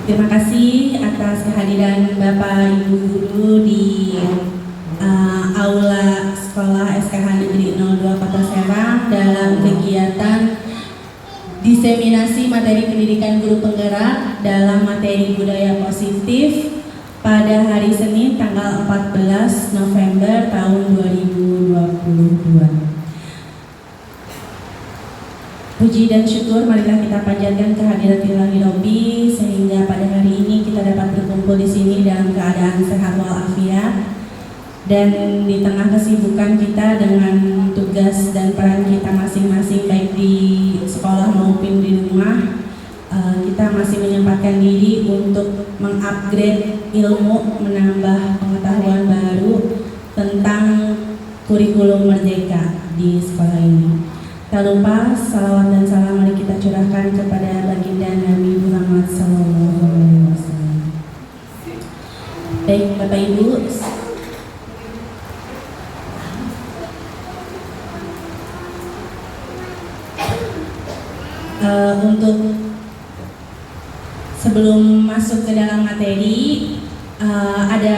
Terima kasih atas kehadiran Bapak Ibu Guru di Aula Sekolah SKH Negeri 02 Kota Serang dalam kegiatan diseminasi materi pendidikan guru penggerak dalam materi budaya positif pada hari Senin tanggal 14 November tahun 2022. Puji dan syukur marilah kita panjatkan kehadirat Ilahi Robbi sehingga pada hari ini kita dapat berkumpul di sini dalam keadaan sehat walafiat dan di tengah kesibukan kita dengan tugas dan peran kita masing-masing baik di sekolah maupun di rumah, kita masih menyempatkan diri untuk mengupgrade ilmu, menambah pengetahuan baru tentang kurikulum merdeka di sekolah ini. Tak lupa salawat dan salam mari kita curahkan kepada baginda Nabi Muhammad SAW. Baik Bapak Ibu, untuk sebelum masuk ke dalam materi, ada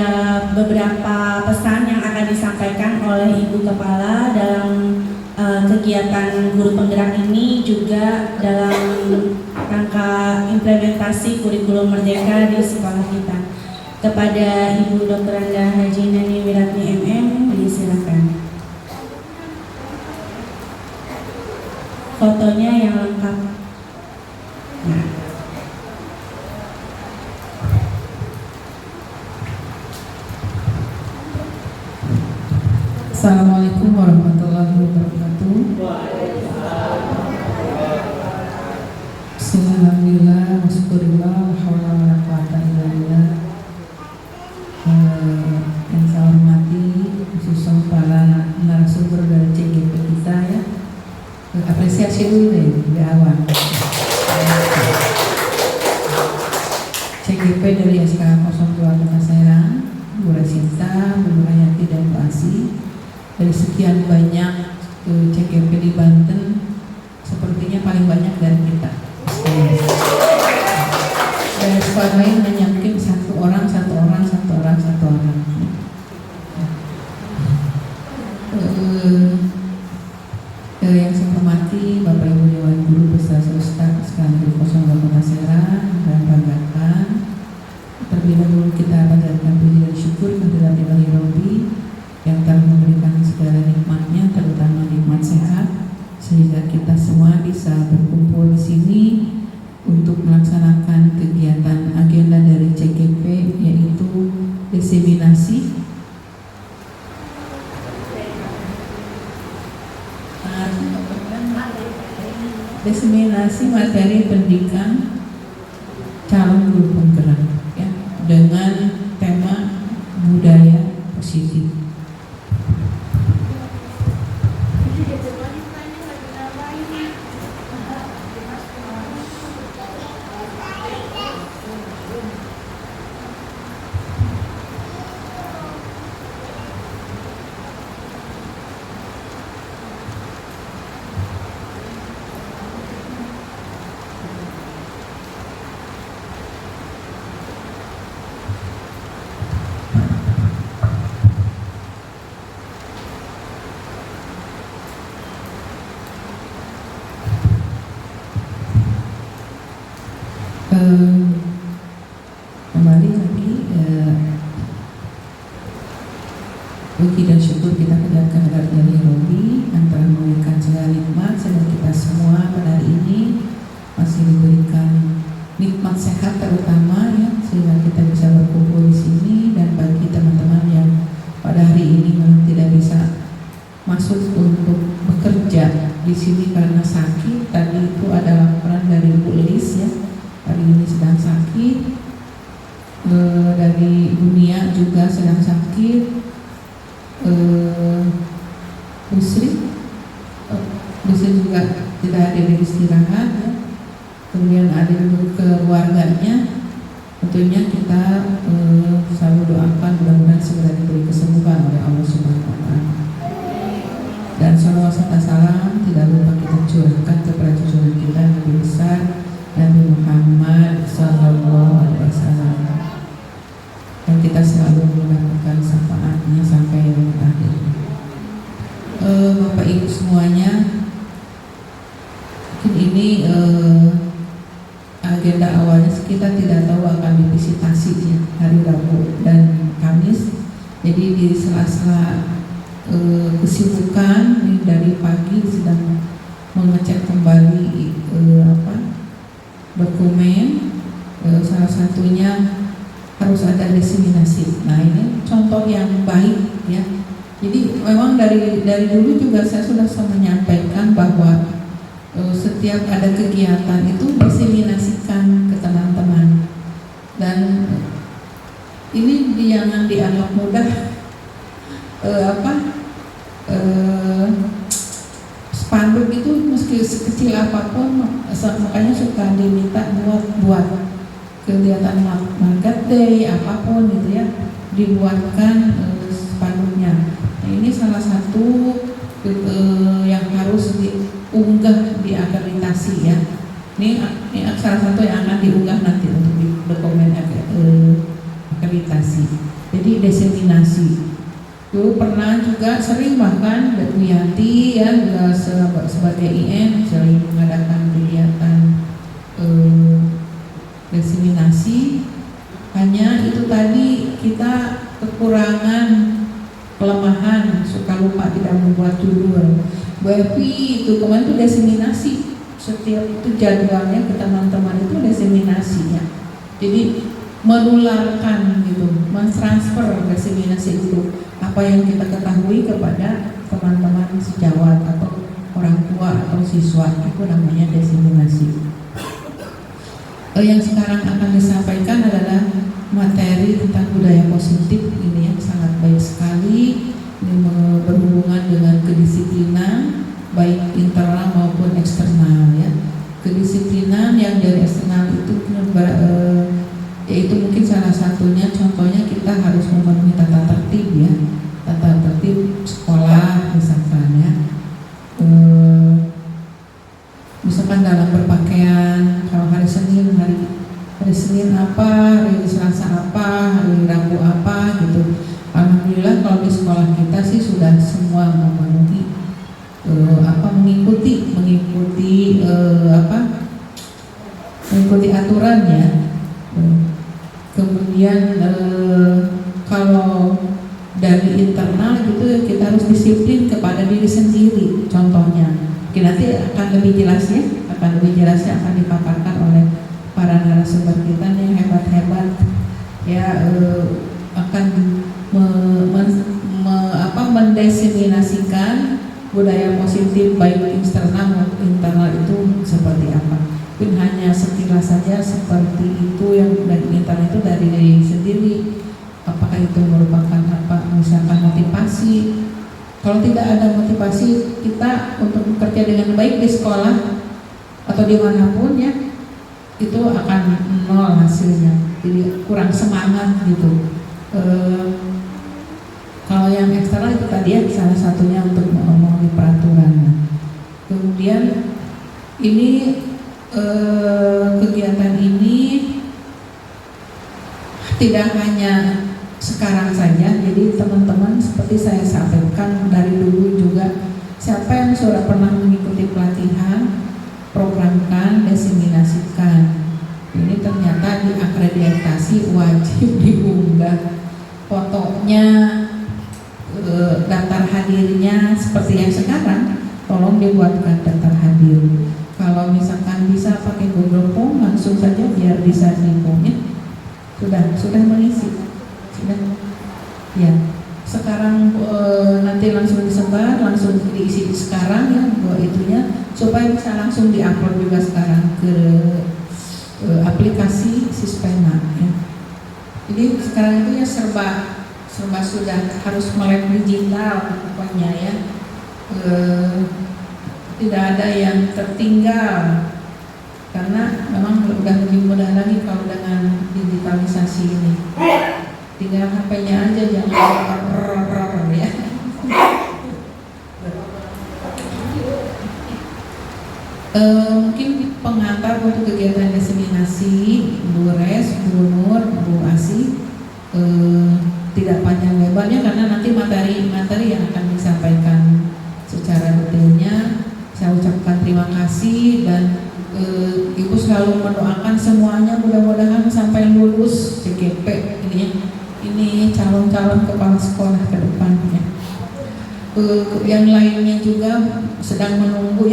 beberapa pesan yang akan disampaikan oleh Ibu Kepala dalam kegiatan guru penggerak ini, juga dalam rangka implementasi kurikulum merdeka di sekolah kita. Kepada Ibu Dr. Anda Haji Nani Wiratni MM, disilakan. Fotonya yang lengkap. Nah. Assalamualaikum warahmatullahi wabarakatuh. Bismillahirrahmanirrahim. Wasyukurillah wa hawla wa la quwwata illa billah. Yang saya hormati khususnya para narasumber dari CGP kita ya. Apresiasi dulu deh di awal. CGP dari SKH 02 Kota Serang, Bu Rasinta, Bu Hayati dan Bu Asi. Dari sekian banyak CGP di Banten, sepertinya paling banyak dari kita. Dan sekolah lain hanya mungkin satu orang. Yang saya hormati Bapak Ibu Dewan Guru beserta Ustaz SKH 02 Kota Serang dan banggakan. Terlebih dahulu kita panjatkan puji dan syukur kehadirat Ilahi Robbi yang telah memberikan segala nikmatnya, terutama nikmat sehat, sehingga kita semua bisa berkumpul di sini untuk melaksanakan kegiatan agenda dari CGP, yaitu diseminasi materi pendidikan calon guru penggerak ya, dengan tema budaya positif. Kembali lagi puji dan syukur kita panjatkan kepada Ilahi Robbi yang telah memberikan segala nikmat, sehingga kita semua pada hari ini masih diberikan nikmat sehat terutama ya, sehingga kita bisa berkumpul di sini. Dan bagi teman-teman yang pada hari ini memang tidak bisa masuk untuk bekerja di sini karena sakit, tadi itu ada laporan dari Bu Lis ya, hari ini sedang sakit. Dari dunia juga sedang sakit. Busri juga tidak hadir di istirahat ya. Kemudian ada untuk keluarganya, tentunya kita selalu doakan mudah-mudahan segera diberi kesembuhan oleh Allah Subhanahu wa Ta'ala. Dan salawat serta salam tidak lupa kita curahkan kepada junjungan kita Nabi ini agenda awalnya kita tidak tahu akan divisitasi ya, hari Rabu dan Kamis. Jadi di sela-sela kesibukan dari pagi sedang mengecek kembali dokumen, salah satunya harus ada diseminasi. Nah ini contoh yang baik ya. Jadi memang dari dulu juga saya sudah menyampaikan bahwa setiap ada kegiatan itu diseminasikan ke teman-teman, dan ini jangan dianggap mudah. Spanduk itu meski sekecil apapun, makanya suka diminta buat kegiatan market day apapun gitu ya, dibuatkan spanduknya. Nah, ini salah satu yang harus diunggah di akreditasi ya. Ini salah satu yang akan diunggah nanti untuk di dokumen akreditasi. Jadi diseminasi. Dulu pernah juga sering bahkan Bu Yanti ya juga sebagai IN sering mengadakan kegiatan diseminasi. Hanya itu tadi kita kekurangan, kelemahan, suka lupa tidak membuat judul. Bu Evi itu kemarin itu diseminasi, setiap itu jadwalnya ke teman-teman itu diseminasi ya. Jadi menularkan gitu, mentransfer diseminasi itu apa yang kita ketahui kepada teman-teman sejawat atau orang tua atau siswa, itu namanya diseminasi. Yang sekarang akan disampaikan adalah materi tentang budaya positif. Ini yang sangat baik sekali. Ini berhubungan dengan kedisiplinan baik internal maupun eksternal ya. Kedisiplinan yang dari eksternal itu yaitu mungkin salah satunya contohnya kita harus memenuhi tata tertib ya, tata tertib sekolah misalkan ya, misalkan dalam berpakaian, kalau hari Senin apa, hari Selasa apa, hari Rabu apa gitu. Alhamdulillah kalau di sekolah kita sih sudah semua memenuhi mengikuti aturan ya. Kemudian kalau dari internal gitu kita harus disiplin kepada diri sendiri. Contohnya, nanti akan lebih jelasnya akan dipaparkan oleh para narasumber kita yang hebat-hebat ya, akan mendeseminasikan budaya positif baik eksternal maupun internal itu seperti apa. Mungkin hanya sekilas saja seperti itu, yang dari internal itu dari diri sendiri. Apakah itu merupakan misalkan motivasi? Kalau tidak ada motivasi kita untuk bekerja dengan baik di sekolah atau dimanapun ya, itu akan nol hasilnya. Jadi kurang semangat gitu. Kalau yang eksternal itu tadi ya salah satunya untuk memenuhi peraturan. Kemudian ini kegiatan ini tidak hanya sekarang saja, jadi teman-teman seperti saya sampaikan dari dulu juga, siapa yang sudah pernah mengikuti pelatihan, programkan, diseminasikan. Ini ternyata di akreditasi wajib diunggah fotonya, daftar hadirnya seperti yang sekarang, tolong dibuatkan daftar hadir. Kalau misalkan bisa pakai Google Form langsung saja biar bisa diinfonya. Sudah mengisi, sudah. Ya, sekarang nanti langsung disebar, langsung diisi sekarang ya, buat itunya supaya bisa langsung diupload juga sekarang ke aplikasi Sispena. Ya. Jadi sekarang itu ya serba sudah harus melek digital pokoknya ya. Tidak ada yang tertinggal karena memang udah lebih mudah lagi kalau dengan digitalisasi ini. Tinggal HP-nya aja jangan ya. Mungkin pengantar untuk kegiatan diseminasi Bu Res, Bu Nur, Bu Asi, tidak panjang lebarnya karena nanti materi yang akan disampaikan secara detailnya. Saya ucapkan terima kasih dan Ibu selalu mendoakan semuanya mudah-mudahan sampai lulus CGP ini calon-calon kepala sekolah ke depannya. Yang lainnya juga sedang menunggu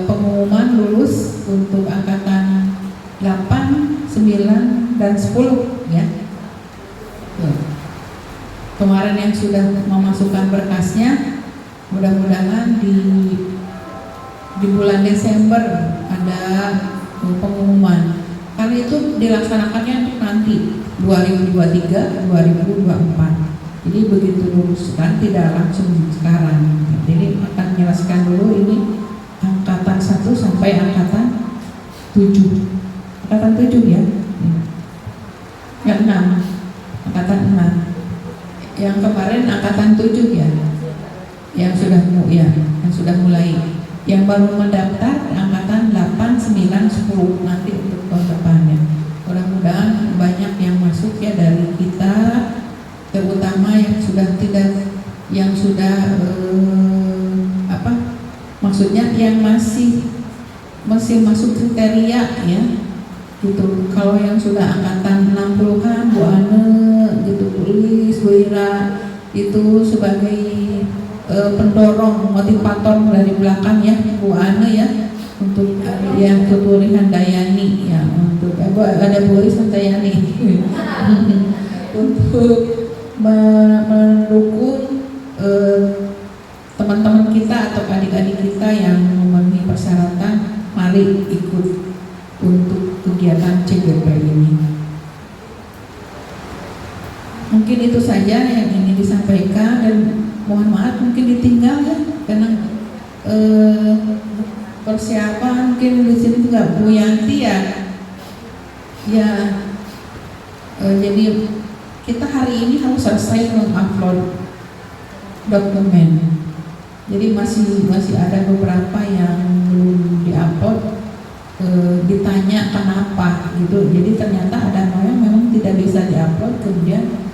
pengumuman lulus untuk angkatan 8, 9, dan 10 ya. Kemarin yang sudah memasukkan berkasnya, mudah-mudahan di bulan Desember ada pengumuman. Karena itu dilaksanakannya nanti 2023, 2024. Jadi begitu lulus kan tidak langsung sekarang. Jadi akan menjelaskan dulu ini angkatan 1 sampai angkatan 7. Angkatan 7 ya. Yang 6. Angkatan 6. Yang kemarin angkatan 7 ya. Yang sudah mulai. Yang baru mendaftar angkatan 8, 9, 10 nanti untuk tahun depannya. Mudah-mudahan banyak yang masuk ya dari kita, terutama yang sudah maksudnya yang masih masuk kriteria ya gitu. Kalau yang sudah angkatan 60-an, Bu Ane gitu, Bu Lis, Bu Ira itu sebagai pendorong motivator dari belakang ya Bu Ane ya, untuk yang keturunan Dayani ya, untuk ada Bu Lis Dayani untuk mendukung teman-teman kita atau adik-adik kita yang memenuhi persyaratan, mari ikut untuk kegiatan CGP ini. Mungkin itu saja yang ingin disampaikan, dan mohon maaf mungkin ditinggal ya, karena persiapan mungkin di sini juga Bu Yanti ya. Jadi kita hari ini harus selesai mengupload dokumen. Jadi masih ada beberapa yang belum diupload. Ditanya kenapa gitu. Jadi ternyata ada yang memang tidak bisa diupload, kemudian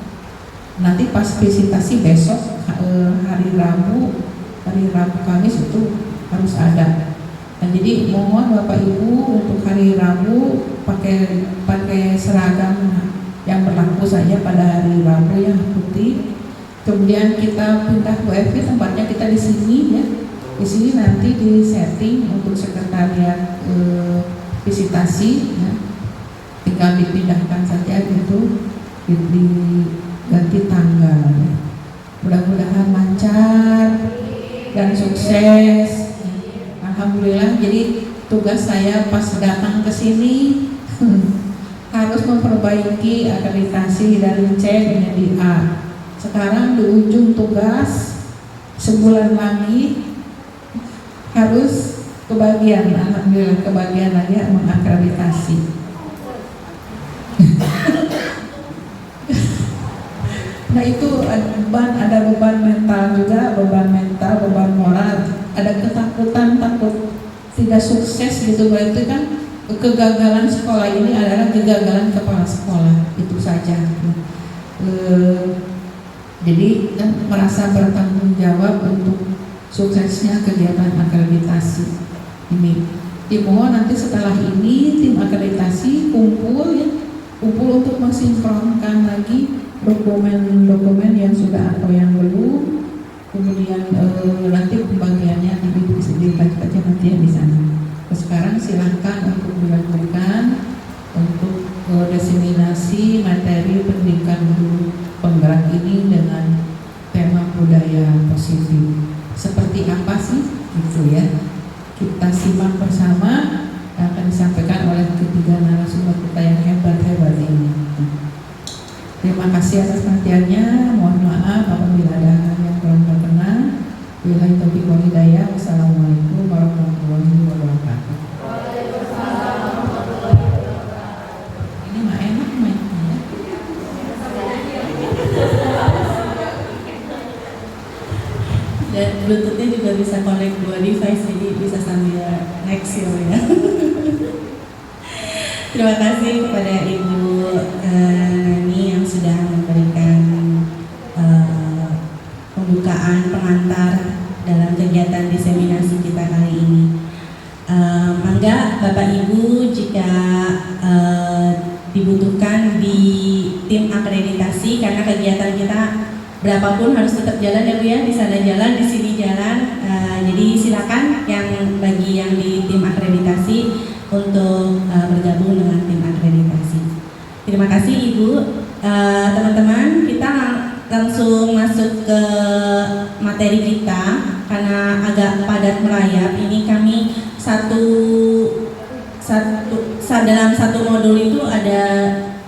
nanti pas visitasi besok hari Rabu Kamis itu harus ada. Nah, jadi mohon Bapak Ibu untuk hari Rabu pakai seragam yang berlaku saja pada hari Rabu yang putih. Kemudian kita pindah ke FV, tempatnya kita di sini ya. Di sini nanti di setting untuk sekretariat visitasi ya. Tinggal dipindahkan saja gitu, diganti tanggal ya. Mudah-mudahan lancar dan sukses. Alhamdulillah. Jadi tugas saya pas datang ke sini harus memperbaiki akreditasi dari C menjadi A. Sekarang di ujung tugas, sebulan lagi harus kebagian. Alhamdulillah kebagian lagi mengakreditasi. Nah itu ada beban mental juga, beban moral, ada ketakutan takut tidak sukses gitu. Berarti kan kegagalan sekolah ini adalah kegagalan kepala sekolah, itu saja. Jadi merasa bertanggung jawab untuk suksesnya kegiatan akreditasi ini. Dimohon nanti setelah ini tim akreditasi kumpul untuk mensinkronkan lagi dokumen yang sudah atau yang belum. Kemudian nanti pembagiannya dibaca nanti ya di sana. Sekarang silakan untuk dilakukan untuk diseminasi materi pendidikan guru penggerak ini dengan tema budaya positif. Seperti apa sih itu ya? Kita simak bersama yang akan disampaikan oleh ketiga narasumber kita yang hebat-hebat ini. Terima kasih atas perhatiannya. Mohon maaf apabila ada hal yang kurang berkenan. Billahi taufiq wal hidayah. Wassalamualaikum warahmatullahi wabarakatuh. Ini mah enak mainnya. Dan Bluetoothnya juga bisa connect dua device, jadi bisa sambil next ya. Terima kasih kepada Ibu Nani yang sudah memberikan pembukaan pengantar dalam kegiatan diseminasi kita kali ini. berapapun harus tetap jalan ya Bu ya, di sana jalan, di sini jalan. Jadi silakan yang bagi yang di tim akreditasi untuk bergabung dengan tim akreditasi. Terima kasih Ibu. Teman-teman, kita langsung masuk ke materi kita karena agak padat merayap. Ini kami dalam satu modul itu ada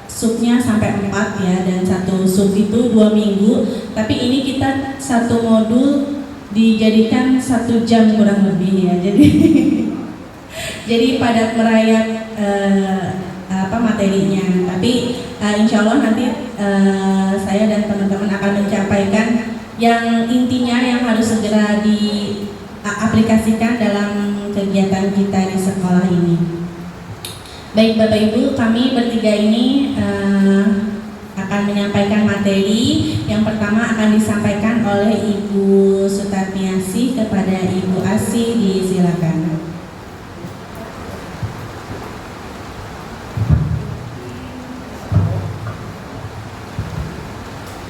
subnya sampai 4 ya, dan satu sub itu 2 minggu. Tapi ini kita satu modul dijadikan 1 jam kurang lebih ya. Jadi padat merayap materinya. Tapi insya Allah nanti saya dan teman-teman akan mencapaikan yang intinya yang harus segera diaplikasikan dalam kegiatan kita di sekolah ini. Baik Bapak Ibu, kami bertiga ini akan menyampaikan materi. Yang pertama akan disampaikan oleh Ibu Sutarniasi kepada Ibu Asih, disilakan.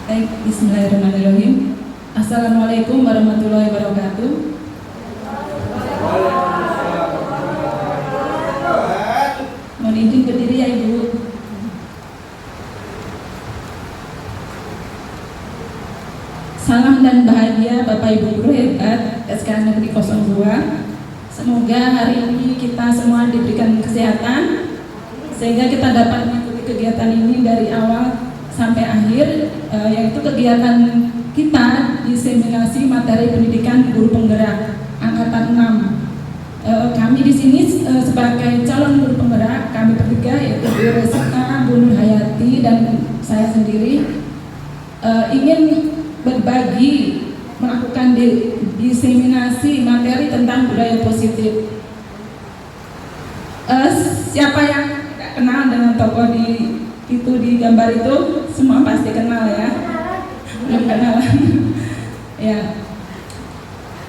Baik, bismillahirrahmanirrahim. Assalamualaikum warahmatullahi wabarakatuh. Mohon izin berdiri ya Ibu. Salam dan bahagia Bapak Ibu guru hebat SK Negeri 02. Semoga hari ini kita semua diberikan kesehatan sehingga kita dapat mengikuti kegiatan ini dari awal sampai akhir, yaitu kegiatan kita diseminasi materi pendidikan guru penggerak angkatan 6. Kami di sini sebagai calon guru penggerak, kami bertiga yaitu Bu Reska, Bu Nur Hayati dan saya sendiri ingin berbagi melakukan diseminasi materi tentang budaya positif. Siapa yang tidak kenal dengan tokoh di gambar itu, semua pasti kenal ya. Belum kenalan. Ya.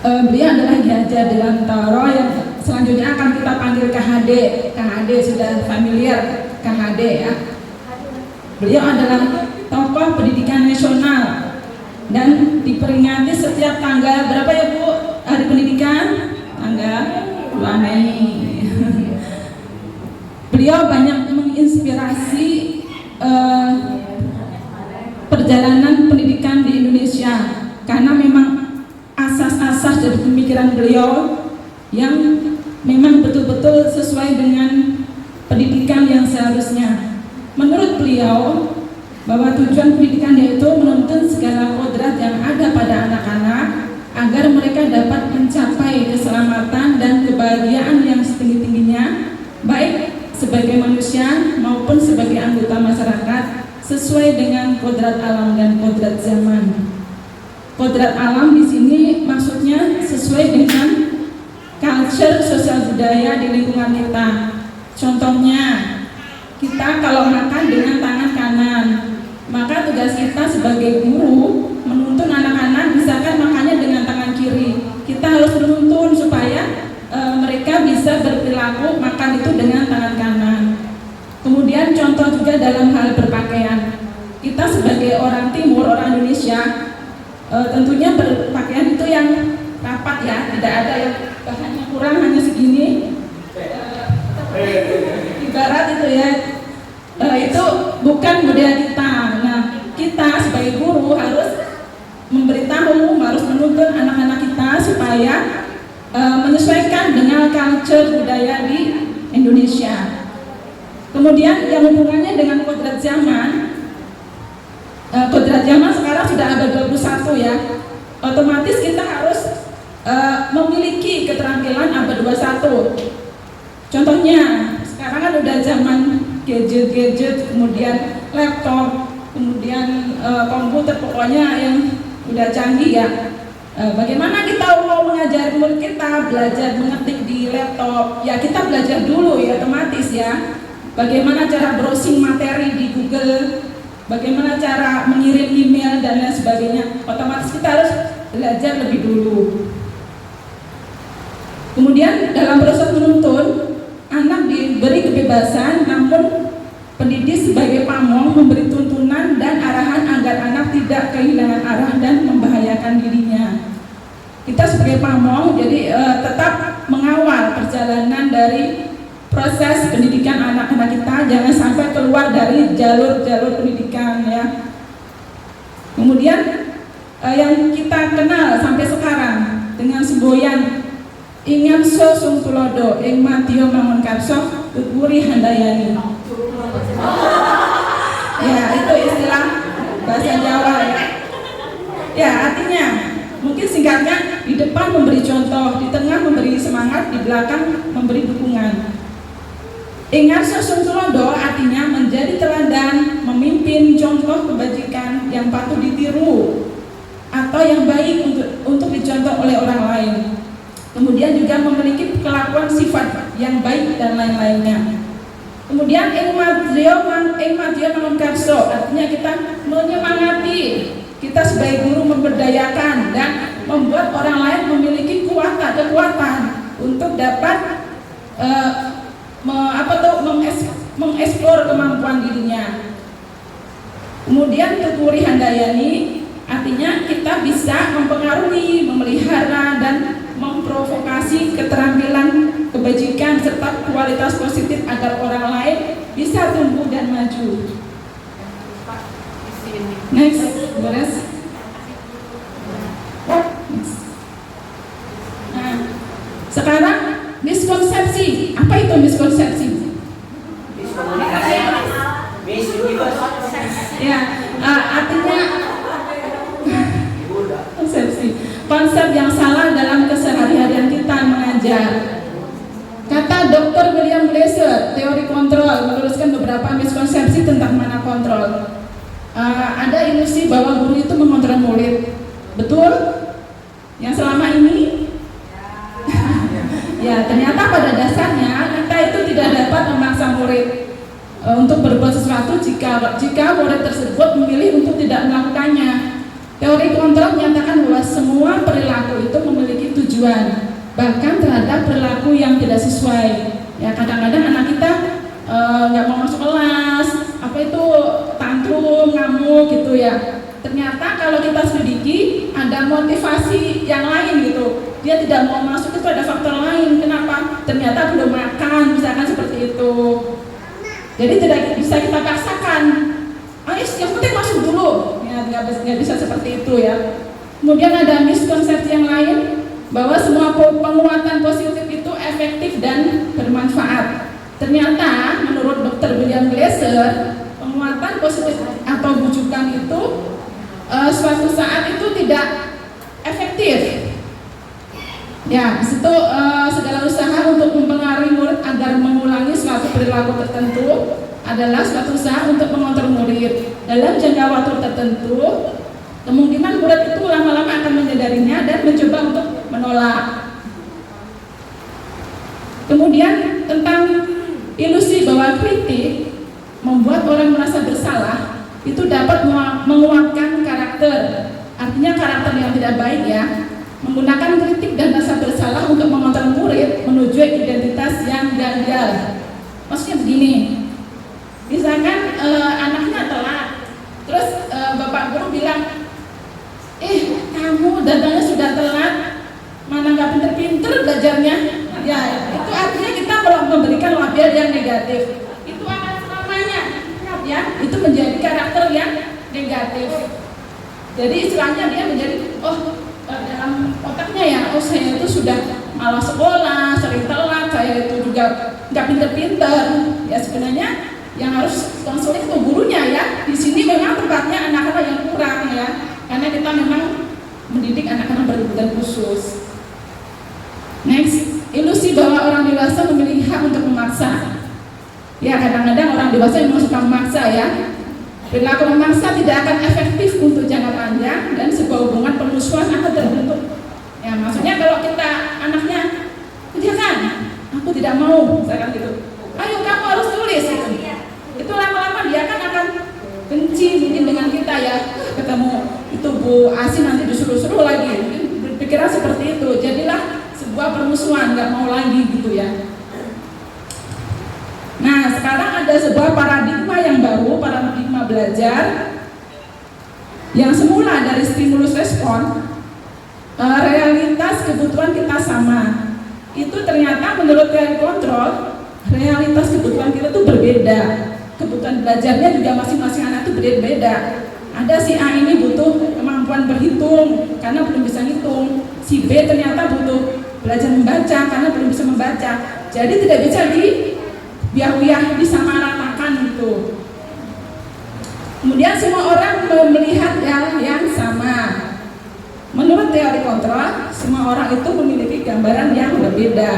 Beliau adalah Ki Haji Adilantoro yang selanjutnya akan kita panggil KHD. KHD sudah familiar, KHD ya. Beliau adalah tokoh pendidikan nasional dan diperingati setiap tanggal berapa ya Bu? Hari Pendidikan? Tanggal 2 Mei. Beliau banyak menginspirasi perjalanan pendidikan di Indonesia karena memang asas-asas dari pemikiran beliau yang memang betul-betul sesuai dengan pendidikan yang seharusnya. Menurut beliau bahwa tujuan pendidikan yaitu menuntun segala kodrat yang ada pada anak-anak agar mereka dapat mencapai keselamatan dan kebahagiaan yang setinggi-tingginya, baik sebagai manusia maupun sebagai anggota masyarakat sesuai dengan kodrat alam dan kodrat zaman. Kodrat alam di sini maksudnya sesuai dengan culture sosial budaya di lingkungan kita. Contohnya, kita kalau makan dengan tangan kanan, maka tugas kita sebagai guru menuntun anak-anak misalkan makannya dengan tangan kiri. Kita harus menuntun supaya mereka bisa berperilaku makan itu dengan tangan kanan. Kemudian contoh juga dalam hal berpakaian. Kita sebagai orang timur, orang Indonesia, tentunya berpakaian itu yang rapat ya, tidak ada yang bahannya kurang hanya segini. Ibarat itu ya, itu bukan budaya kita. Nah, kita sebagai guru harus memberitahu, harus menuntun anak-anak kita supaya menyesuaikan dengan culture budaya di Indonesia. Kemudian yang hubungannya dengan kodrat zaman, kodrat zaman sekarang sudah abad 21 ya. Otomatis kita harus memiliki keterampilan abad 21. Contohnya, sekarang kan udah zaman gadget-gadget, kemudian laptop, kemudian komputer, pokoknya yang udah canggih ya. Bagaimana kita mau mengajari murid kita belajar mengetik di laptop? Ya kita belajar dulu ya, otomatis ya. Bagaimana cara browsing materi di Google, bagaimana cara mengirim email dan lain sebagainya. Otomatis kita harus belajar lebih dulu. Kemudian dalam proses menuntun, anak diberi kebebasan, namun pendidik sebagai pamong memberi tuntunan dan arahan agar anak agar tidak kehilangan arah dan membahayakan dirinya. Kita sebagai pamong jadi tetap mengawal perjalanan dari proses pendidikan anak-anak kita, jangan sampai keluar dari jalur-jalur pendidikan ya. Kemudian yang kita kenal sampai sekarang dengan semboyan Ingat sosung tulodo ing matio mangun karso tuturi handayani. Ya, itu istilah bahasa Jawa ya. Ya, artinya mungkin singkatnya di depan memberi contoh, di tengah memberi semangat, di belakang memberi dukungan. Ingat sosung tulodo artinya menjadi teladan, memimpin contoh kebajikan yang patut ditiru atau yang baik untuk dicontoh oleh orang lain. Kemudian juga memiliki kelakuan sifat yang baik dan lain-lainnya. Kemudian ing madya mangun karso artinya kita menyemangati, kita sebagai guru memberdayakan dan membuat orang lain memiliki kekuatan untuk dapat mengeksplor kemampuan dirinya. Kemudian tuturi handayani artinya kita bisa mempengaruhi, memelihara dan memprovokasi keterampilan kebajikan serta kualitas positif agar orang lain bisa tumbuh dan maju. Next, beres. Nah, sekarang miskonsepsi. Apa itu miskonsepsi? Ya, artinya konsep yang salah dalam keseharian kita mengajar. Kata Dr. William Glasser, teori kontrol, meluruskan beberapa miskonsepsi tentang mana kontrol. Ada ilusi bahwa guru itu mengontrol murid. Betul? Yang selama ini? Ya, ternyata pada dasarnya kita itu tidak dapat memaksa murid untuk berbuat sesuatu jika murid tersebut memilih untuk tidak melakukannya. Teori kontrol menyatakan bahwa semua perilaku itu memiliki tujuan, bahkan terhadap perilaku yang tidak sesuai. Ya, kadang-kadang anak kita nggak mau masuk kelas, apa itu tantrum, ngamuk gitu ya. Ternyata kalau kita selidiki ada motivasi yang lain gitu. Dia tidak mau masuk itu ada faktor lain. Kenapa? Ternyata belum makan, misalkan seperti itu. Jadi tidak bisa kita paksakan. Ayo, yang penting masuk dulu. Ya, nggak bisa seperti itu ya. Kemudian ada miskonsepsi yang lain bahwa semua penguatan positif itu efektif dan bermanfaat. Ternyata menurut Dr. William Glasser, penguatan positif atau bujukan itu suatu saat itu tidak efektif. Ya, di situ segala usaha untuk mempengaruhi murid agar mengulangi suatu perilaku tertentu adalah suatu usaha untuk mengontrol murid. Dalam jangka waktu tertentu, kemungkinan murid itu lama-lama akan menyadarinya dan mencoba untuk menolak. Kemudian tentang ilusi bahwa kritik membuat orang merasa bersalah itu dapat menguatkan karakter. Artinya karakter yang tidak baik ya, menggunakan kritik dan rasa bersalah untuk mengontrol murid menuju identitas yang gagal. Maksudnya begini, misalkan anaknya telat, terus bapak guru bilang, kamu datangnya sudah telat, mana nggak pinter-pinter belajarnya. Ya, itu artinya kita memberikan label yang negatif. Itu akan selamanya, ya, itu menjadi karakter yang negatif. Jadi istilahnya dia menjadi, dalam otaknya ya, saya itu sudah malas sekolah, sering telat, saya itu juga nggak pinter-pinter. Ya sebenarnya yang harus konseling itu gurunya ya. Di sini memang tempatnya anak-anak yang kurang ya, karena kita memang mendidik anak-anak berkebutuhan khusus. Next, ilusi bahwa orang dewasa memiliki hak untuk memaksa. Ya kadang-kadang orang dewasa memang suka memaksa ya. Perilaku memaksa tidak akan efektif untuk jangka panjang dan sebuah hubungan permusuhan akan terbentuk. Ya maksudnya kalau kita anaknya kerjakan, aku tidak mau, misalkan gitu. Ayo kamu harus tulis gitu. Itu lama-lama dia akan benci mungkin dengan kita ya. Ketemu itu Bu Asi nanti disuruh-suruh lagi. Mungkin berpikiran seperti itu. Jadilah sebuah permusuhan, nggak mau lagi gitu ya. Nah sekarang ada sebuah paradigma yang baru, paradigma belajar yang semula dari stimulus respon, realitas kebutuhan kita sama. Itu ternyata menurut teori kontrol, realitas kebutuhan kita tuh berbeda. Kebutuhan belajarnya juga masing-masing anak tuh berbeda. Ada si A ini butuh kemampuan berhitung karena belum bisa hitung. Si B ternyata butuh belajar membaca karena belum bisa membaca. Jadi tidak bisa dibiah-biah disamaratakan gitu. Kemudian semua orang melihat yang sama. Menurut teori kontrol, semua orang itu memiliki gambaran yang berbeda.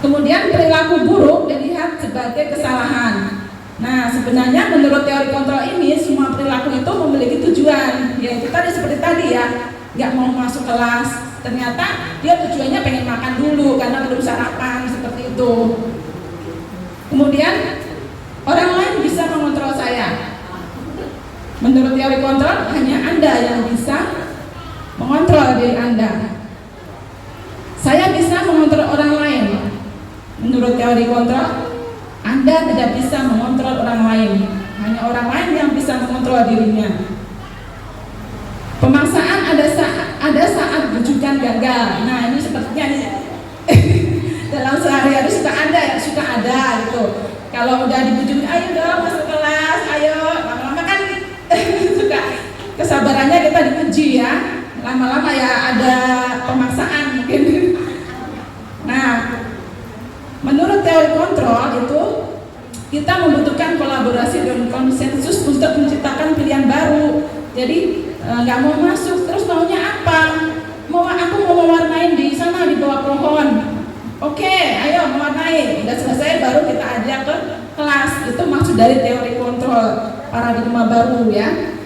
Kemudian perilaku buruk dilihat sebagai kesalahan. Nah, sebenarnya menurut teori kontrol ini semua perilaku itu memiliki tujuan. Yaitu tadi seperti tadi ya, nggak mau masuk kelas. Ternyata dia tujuannya pengen makan dulu karena belum sarapan, seperti itu. Kemudian orang lain bisa mengontrol saya. Menurut teori kontrol, hanya Anda yang bisa mengontrol diri Anda. Saya bisa mengontrol orang lain. Menurut teori kontrol, Anda tidak bisa mengontrol orang lain. Hanya orang lain yang bisa mengontrol dirinya. Pemaksaan ada saat bujukan gagal. Nah, ini sepertinya dalam sehari-hari suka ada gitu. Kalau udah dibujuk, ayo dong masuk kelas, ayo. Lama-lama kan suka kesabarannya kita diuji ya. Lama-lama ya ada pemaksaan mungkin. Nah, menurut teori kontrol itu kita membutuhkan kolaborasi dan konsensus untuk menciptakan pilihan baru. Jadi nggak mau masuk, terus maunya apa? Aku mau mewarnai di sana di bawah pohon. Oke, ayo mewarnai. Udah selesai baru kita ajak ke kelas. Itu maksud dari teori kontrol, paradigma baru ya.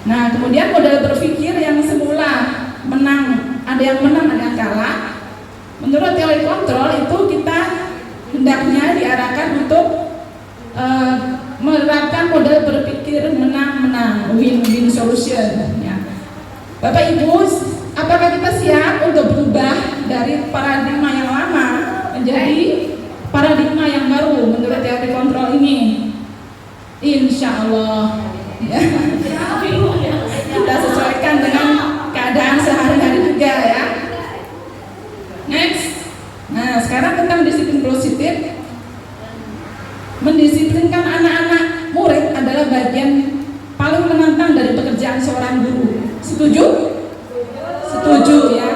Nah, kemudian model berpikir yang semula menang, ada yang menang, ada yang kalah. Menurut teori kontrol itu kita hendaknya diarahkan untuk menerapkan model berpikir menang-menang, win-win solution ya. Bapak Ibu, apakah kita siap untuk berubah dari paradigma yang lama menjadi paradigma yang baru menurut teori kontrol ini? Insya Allah ya. Kita sesuaikan dengan keadaan sehari-hari juga ya. Next. Nah, sekarang tentang disiplin positif. Mendisiplinkan anak-anak murid adalah bagian paling menantang dari pekerjaan seorang guru. Setuju? Setuju ya.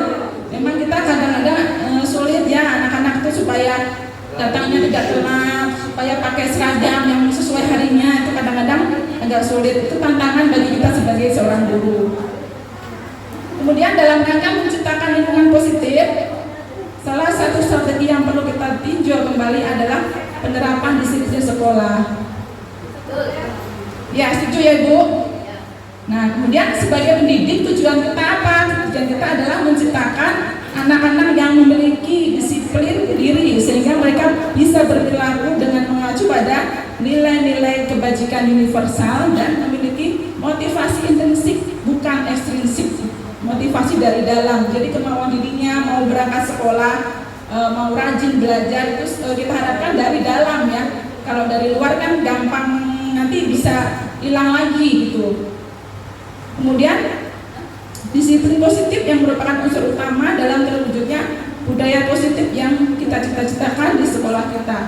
Memang kita kadang-kadang sulit ya anak-anak itu supaya datangnya tidak telat, supaya pakai seragam yang sesuai harinya, itu kadang-kadang agak sulit. Itu tantangan bagi kita sebagai seorang guru. Kemudian dalam rangka menciptakan lingkungan positif, salah satu strategi yang perlu kita tinjau kembali adalah penerapan disiplin sekolah. Ya, setuju ya Bu? Nah, kemudian sebagai pendidik tujuan kita apa? Tujuan kita adalah menciptakan anak-anak yang memiliki disiplin diri sehingga mereka bisa berperilaku dengan mengacu pada nilai-nilai kebajikan universal dan memiliki motivasi intrinsik bukan ekstrinsik, motivasi dari dalam. Jadi kemauan dirinya mau berangkat sekolah, mau rajin belajar itu kita harapkan dari dalam ya. Kalau dari luar kan gampang nanti bisa hilang lagi gitu. Kemudian disiplin positif yang merupakan unsur utama dalam terwujudnya budaya positif yang kita cita-citakan di sekolah kita.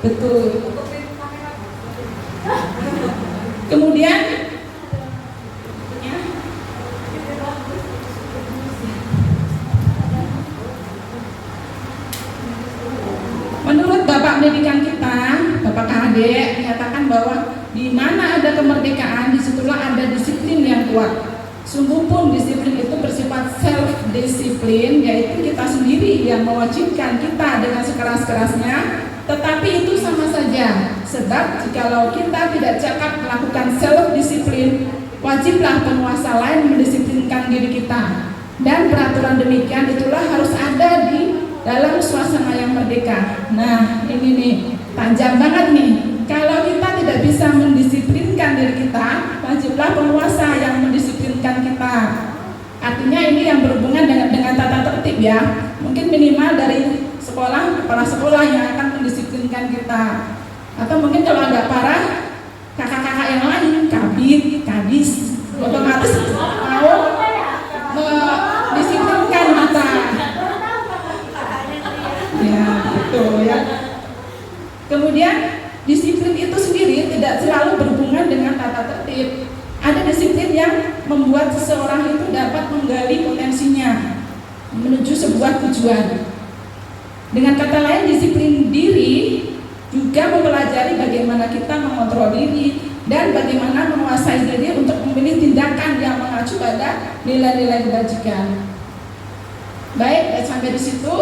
Betul. Kemudian menurut Bapak pendidikan kita, Bapak KHD menyatakan bahwa di mana ada kemerdekaan, disitulah ada disiplin yang kuat. Sungguh pun disiplin itu bersifat self-disiplin, yaitu kita sendiri yang mewajibkan kita dengan sekeras-kerasnya, tetapi itu sama saja. Sebab jikalau kita tidak cakap melakukan self-disiplin, wajiblah penguasa lain mendisiplinkan diri kita. Dan peraturan demikian itulah harus ada di dalam suasana yang merdeka. Nah, ini nih, tajam banget nih. Kalau kita tidak bisa mendisiplinkan diri kita, wajiblah penguasa yang mendisiplinkan kita. Artinya ini yang berhubungan dengan tata tertib ya. Mungkin minimal dari sekolah, kepala sekolah yang akan mendisiplinkan kita. Atau mungkin kalau agak parah, kakak-kakak yang lain, kabit, kadis, otomatis mau mendisiplinkan kita. Ya, betul ya. Kemudian disiplin itu sendiri tidak selalu berhubungan dengan tata tertib. Ada disiplin yang membuat seseorang itu dapat menggali potensinya menuju sebuah tujuan. Dengan kata lain, disiplin diri juga mempelajari bagaimana kita mengontrol diri dan bagaimana menguasai diri untuk memilih tindakan yang mengacu pada nilai-nilai kebajikan. Baik, sampai di situ.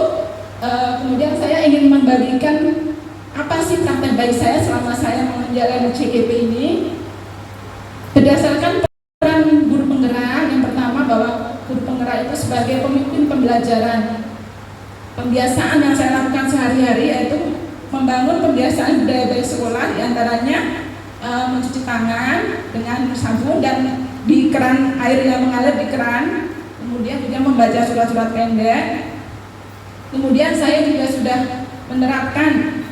Kemudian saya ingin membagikan apa sih praktek baik saya selama saya menjalani CGP ini. Berdasarkan peran guru penggerak, yang pertama bahwa guru penggerak itu sebagai pemimpin pembelajaran. Pembiasaan yang saya lakukan sehari-hari yaitu membangun pembiasaan budaya baik sekolah, diantaranya mencuci tangan dengan sabun dan di keran air yang mengalir di keran, kemudian juga membaca surat-surat pendek. Kemudian saya juga sudah menerapkan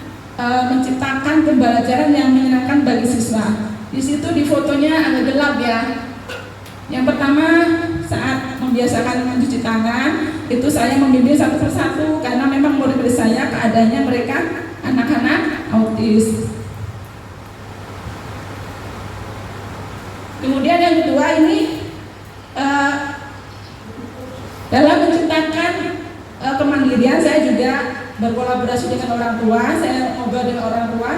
menciptakan pembelajaran yang menyenangkan bagi siswa. Di situ di fotonya agak gelap ya. Yang pertama, saat membiasakan mencuci tangan, itu saya membimbing satu persatu karena memang murid-murid saya keadaannya mereka anak-anak autis. Kemudian yang kedua ini dalam menciptakan kemandirian, saya juga berkolaborasi dengan orang tua. Saya ngobrol dengan orang tua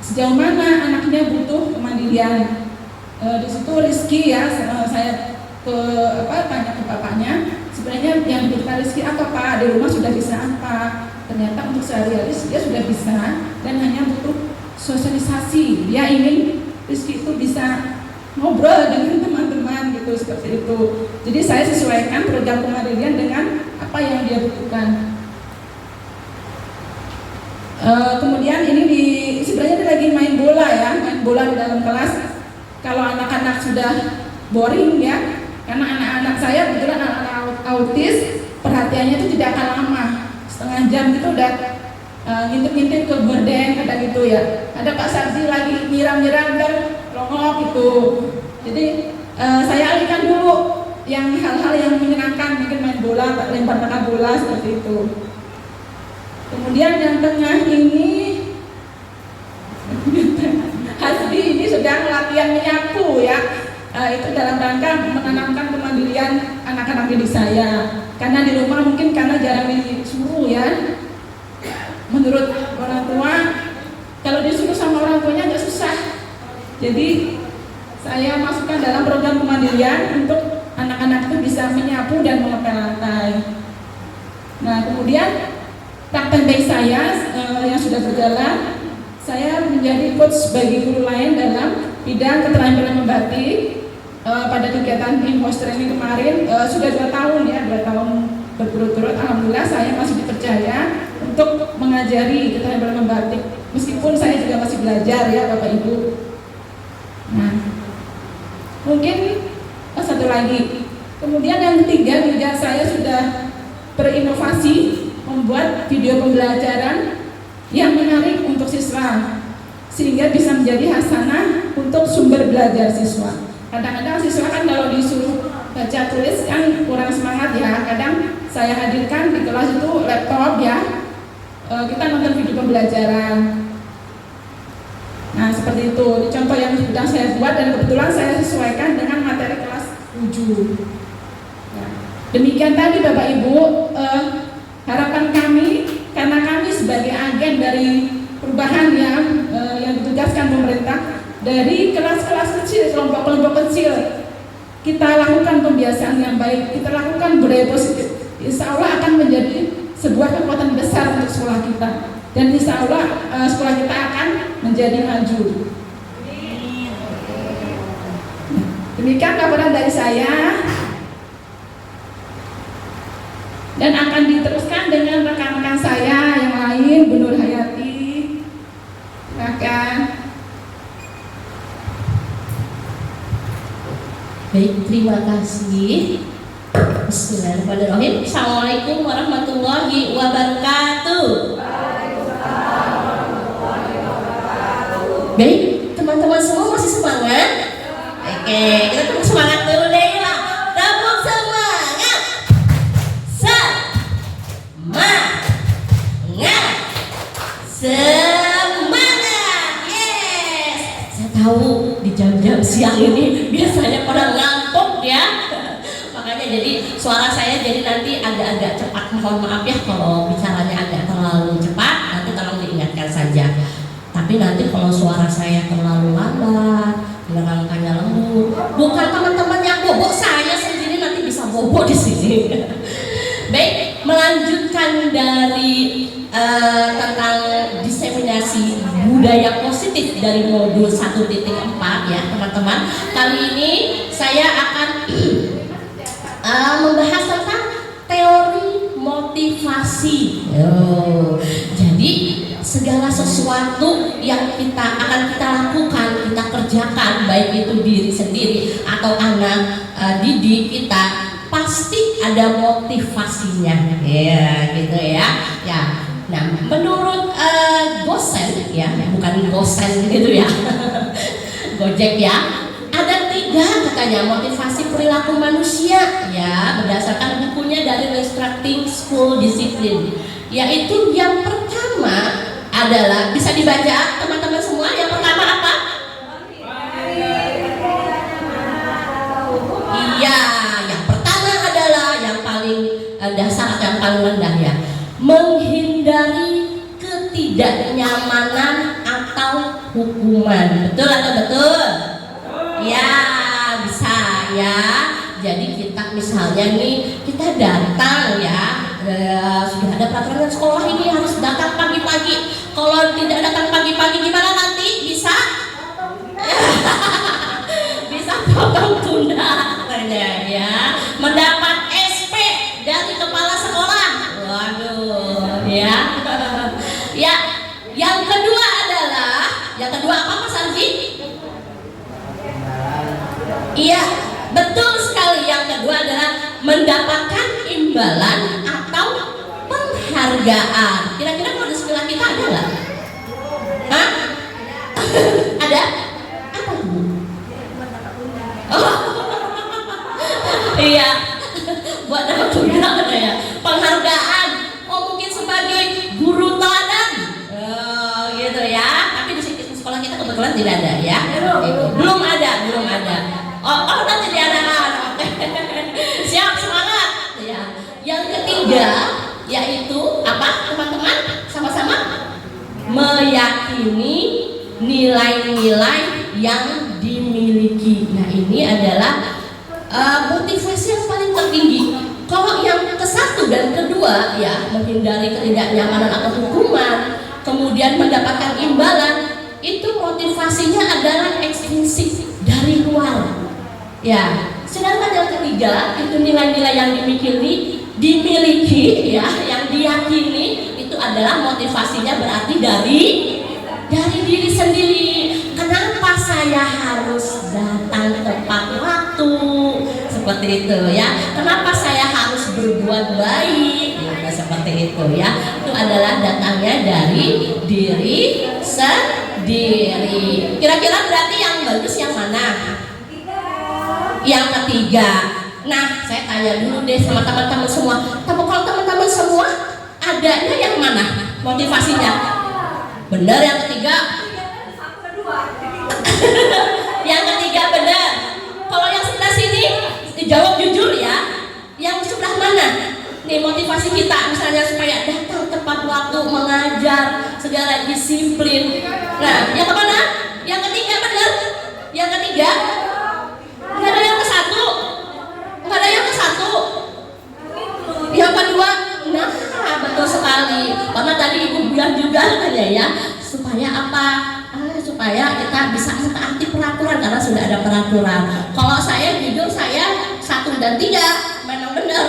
sejauh mana anaknya butuh kemandirian. Di situ Rizky ya, saya tanya ke bapaknya, sebenarnya yang dibutuhkan Rizky apa Pak? Di rumah sudah bisa apa? Ternyata untuk sehari-hari dia sudah bisa dan hanya butuh sosialisasi. Dia ingin Rizky itu bisa ngobrol dengan teman-teman gitu, seperti itu. Jadi saya sesuaikan program kemandirian dengan apa yang dia butuhkan. Kemudian ini sebenarnya dia lagi main bola ya, main bola di dalam kelas. Kalau anak-anak sudah boring ya, karena anak-anak saya kebetulan anak-anak autis, perhatiannya itu tidak akan lama, setengah jam gitu udah ngintip-ngintip ke gorden, ada gitu ya. Ada Pak Sarji lagi nyiram-nyiram dan longok gitu. Jadi saya alihkan dulu yang hal-hal yang menyenangkan, mungkin main bola, lempar tangga bola seperti itu. Kemudian yang tengah ini Hasbi ini sedang latihan menyapu ya. Itu dalam rangka menanamkan kemandirian anak-anak didik saya. Karena di rumah mungkin karena jarang disuruh ya. Menurut orang tua, kalau disuruh sama orang tuanya agak susah. Jadi saya masukkan dalam program kemandirian untuk anak-anak itu bisa menyapu dan mengepel lantai. Nah kemudian praktek baik saya yang sudah berjalan, saya menjadi coach bagi guru lain dalam bidang keterampilan membatik. Pada kegiatan in-house training kemarin sudah 2 tahun ya, 2 tahun berturut-turut. Alhamdulillah saya masih dipercaya untuk mengajari keterampilan membatik, meskipun saya juga masih belajar ya Bapak Ibu. Nah, mungkin satu lagi. Kemudian yang ketiga juga saya sudah berinovasi membuat video pembelajaran yang menarik untuk siswa sehingga bisa menjadi hasanah untuk sumber belajar siswa. Kadang-kadang siswa kan kalau disuruh baca tulis kan kurang semangat ya. Kadang saya hadirkan di kelas itu laptop ya, kita nonton video pembelajaran. Nah seperti itu, ini contoh yang sedang saya buat dan kebetulan saya sesuaikan dengan materi kelas 7. Ya. Demikian tadi Bapak Ibu, harapan kami, karena kami sebagai agen dari perubahan yang ditugaskan pemerintah, dari kelas-kelas kecil, kelompok-kelompok kecil, kita lakukan pembiasaan yang baik, kita lakukan budaya positif. Insya Allah akan menjadi sebuah kekuatan besar untuk sekolah kita, dan insya Allah sekolah kita akan menjadi maju. Demikian laporan dari saya, dan akan diteruskan dengan rekan-rekan saya yang lain, Bu Nur Hayati, silakan. Baik, terima kasih. Bismillahirrahmanirrahim. Assalamualaikum warahmatullahi wabarakatuh. Baik, teman teman-teman semua masih semangat? Oke, kita tepuk semangat dulu deh ya. Tepuk semangat. Semangat. Yes. Saya tahu di jam-jam siang ini biasanya pada ngantuk ya. Makanya jadi suara saya jadi nanti agak-agak cepat. Mohon maaf ya kalau bicaranya agak terlalu cepat. Nanti tolong diingatkan saja. Tapi nanti kalau suara saya terlalu lambat, ngerangkanya lembut, bukan teman-teman yang bobok, saya sendiri nanti bisa bobok di sini. Baik, melanjutkan dari tentang diseminasi budaya positif dari modul 1.4 ya teman-teman. Kali ini saya akan membahas tentang teori motivasi. Jadi segala sesuatu yang akan kita lakukan, kita kerjakan, baik itu diri sendiri atau anak didik kita, pasti ada motivasinya, ya gitu ya. Ya, nah menurut Gosen ya, bukan Gosen gitu ya, Gojek ya, ada 3 katanya motivasi perilaku manusia ya, berdasarkan bukunya dari Restructuring School Discipline, yaitu yang pertama adalah, bisa dibaca teman-teman semua, yang pertama apa? Iya, yang pertama adalah yang paling dasar, yang paling rendah ya, menghindari ketidaknyamanan atau hukuman. Betul atau betul? Ya, bisa ya. Jadi kita misalnya nih, kita datang ya, sudah ada peraturan sekolah ini harus datang pagi-pagi. Kalau tidak datang pagi-pagi gimana nanti? Bisa bisa potong tunda ya, mendapat SP dari kepala sekolah. Waduh ya. Ya, yang kedua apa Mas Arji? Iya, betul sekali. Yang kedua adalah mendapatkan imbalan atau penghargaan. Kira-kira kalau di sekolah kita ada nggak? Hah? Ada? Apa tuh? Oh. Iya, buat dapat tunggal ada ya. Penghargaan. Oh mungkin sebagai guru teladan. Gitu ya. Tapi di sekolah kita kebetulan tidak ada ya. Belum ada. Oh nanti di anak-anak. Siap, semangat ya. Yang ketiga yaitu apa teman-teman? Sama-sama meyakini nilai-nilai yang dimiliki. Nah ini adalah motivasi yang paling tertinggi. Kalau yang ke-1 dan kedua ya, menghindari ketidaknyamanan atau hukuman, kemudian mendapatkan imbalan, itu motivasinya adalah ekstrinsik dari luar. Ya, sedangkan yang ketiga itu nilai-nilai yang dimiliki ya, yang diyakini, itu adalah motivasinya berarti dari diri sendiri. Kenapa saya harus datang tepat waktu? Seperti itu ya. Kenapa saya harus berbuat baik? Ya, seperti itu ya. Itu adalah datangnya dari diri sendiri. Kira-kira berarti yang bagus yang mana? Yang ketiga. Nah, saya tanya dulu deh sama teman-teman semua. Tapi kalau teman-teman semua adanya yang mana motivasinya? Benar yang ketiga? Yang ketiga benar. Kalau yang sebelah sini jawab jujur ya. Yang sebelah mana? Nih motivasi kita misalnya supaya datang tepat waktu, mengajar, segala disiplin. Nah, yang kemana? Yang ketiga benar? Yang ketiga? Nggak ada yang ke-1. Nggak ada yang ke-1. Yang kedua? Nah, betul sekali. Karena tadi Ibu bilang juga katanya ya, supaya apa? Supaya kita bisa mentaati peraturan, karena sudah ada peraturan. Kalau saya jujur, saya 1 dan 3 memang benar.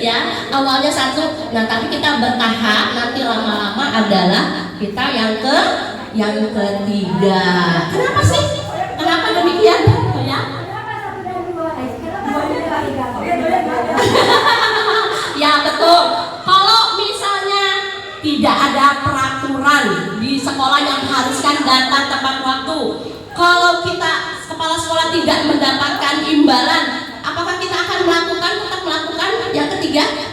Ya, awalnya 1, nah tapi kita bertahap, nanti lama-lama adalah kita yang ketiga. Kenapa sih? Kenapa demikian? Ya? Ya betul. Kalau misalnya tidak ada peraturan di sekolah yang haruskan datang tepat waktu, Kalau kita kepala sekolah tidak mendapatkan imbalan, apakah kita akan tetap melakukan yang ketiga?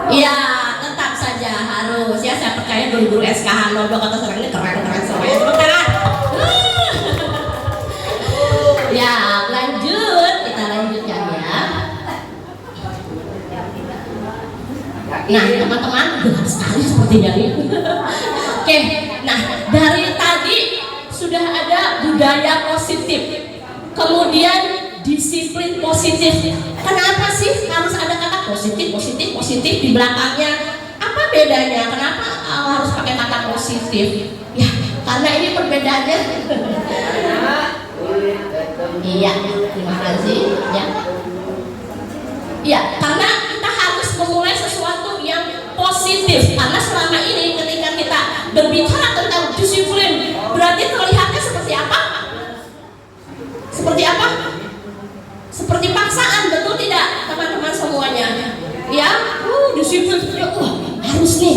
Iya, tetap saja harus ya. Saya percaya guru-guru SKH 02 Kota Serang ini keren semuanya. Tepuk tangan. Ya, kita lanjutkan ya. Nah, teman-teman, gelap sekali sepertinya ini. Oke, nah dari tadi sudah ada budaya positif, kemudian disiplin positif. Kenapa sih harus ada kata positif di belakangnya? Apa bedanya? Kenapa harus pakai kata positif? Ya, karena ini perbedaannya. Iya, terima kasih. Ya, ya, karena kita harus memulai sesuatu yang positif. Karena selama ini ketika kita berbicara tentang disiplin, berarti terlihatnya seperti apa? Seperti apa? Seperti paksaan, betul tidak teman-teman semuanya? Ya, disiplin, harus nih,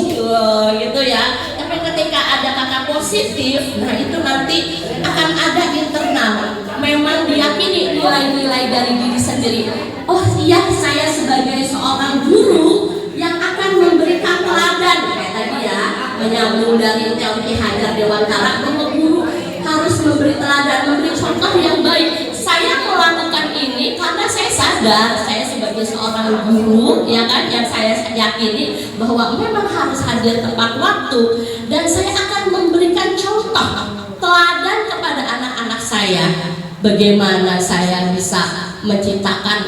gitu ya. Tapi ketika ada kata positif, nah itu nanti akan ada internal. Memang diyakini nilai-nilai dari diri sendiri. Oh iya, saya sebagai seorang guru yang akan memberikan teladan, kayak tadi ya, menyambung dari teori Hajar Dewantara, bahwa guru harus memberi teladan, memberi contoh yang baik. Saya melakukan ini karena saya sadar saya sebagai seorang guru, ya kan, yang saya yakini bahwa memang harus hadir tepat waktu, dan saya akan memberikan contoh teladan kepada anak-anak saya. Bagaimana saya bisa menciptakan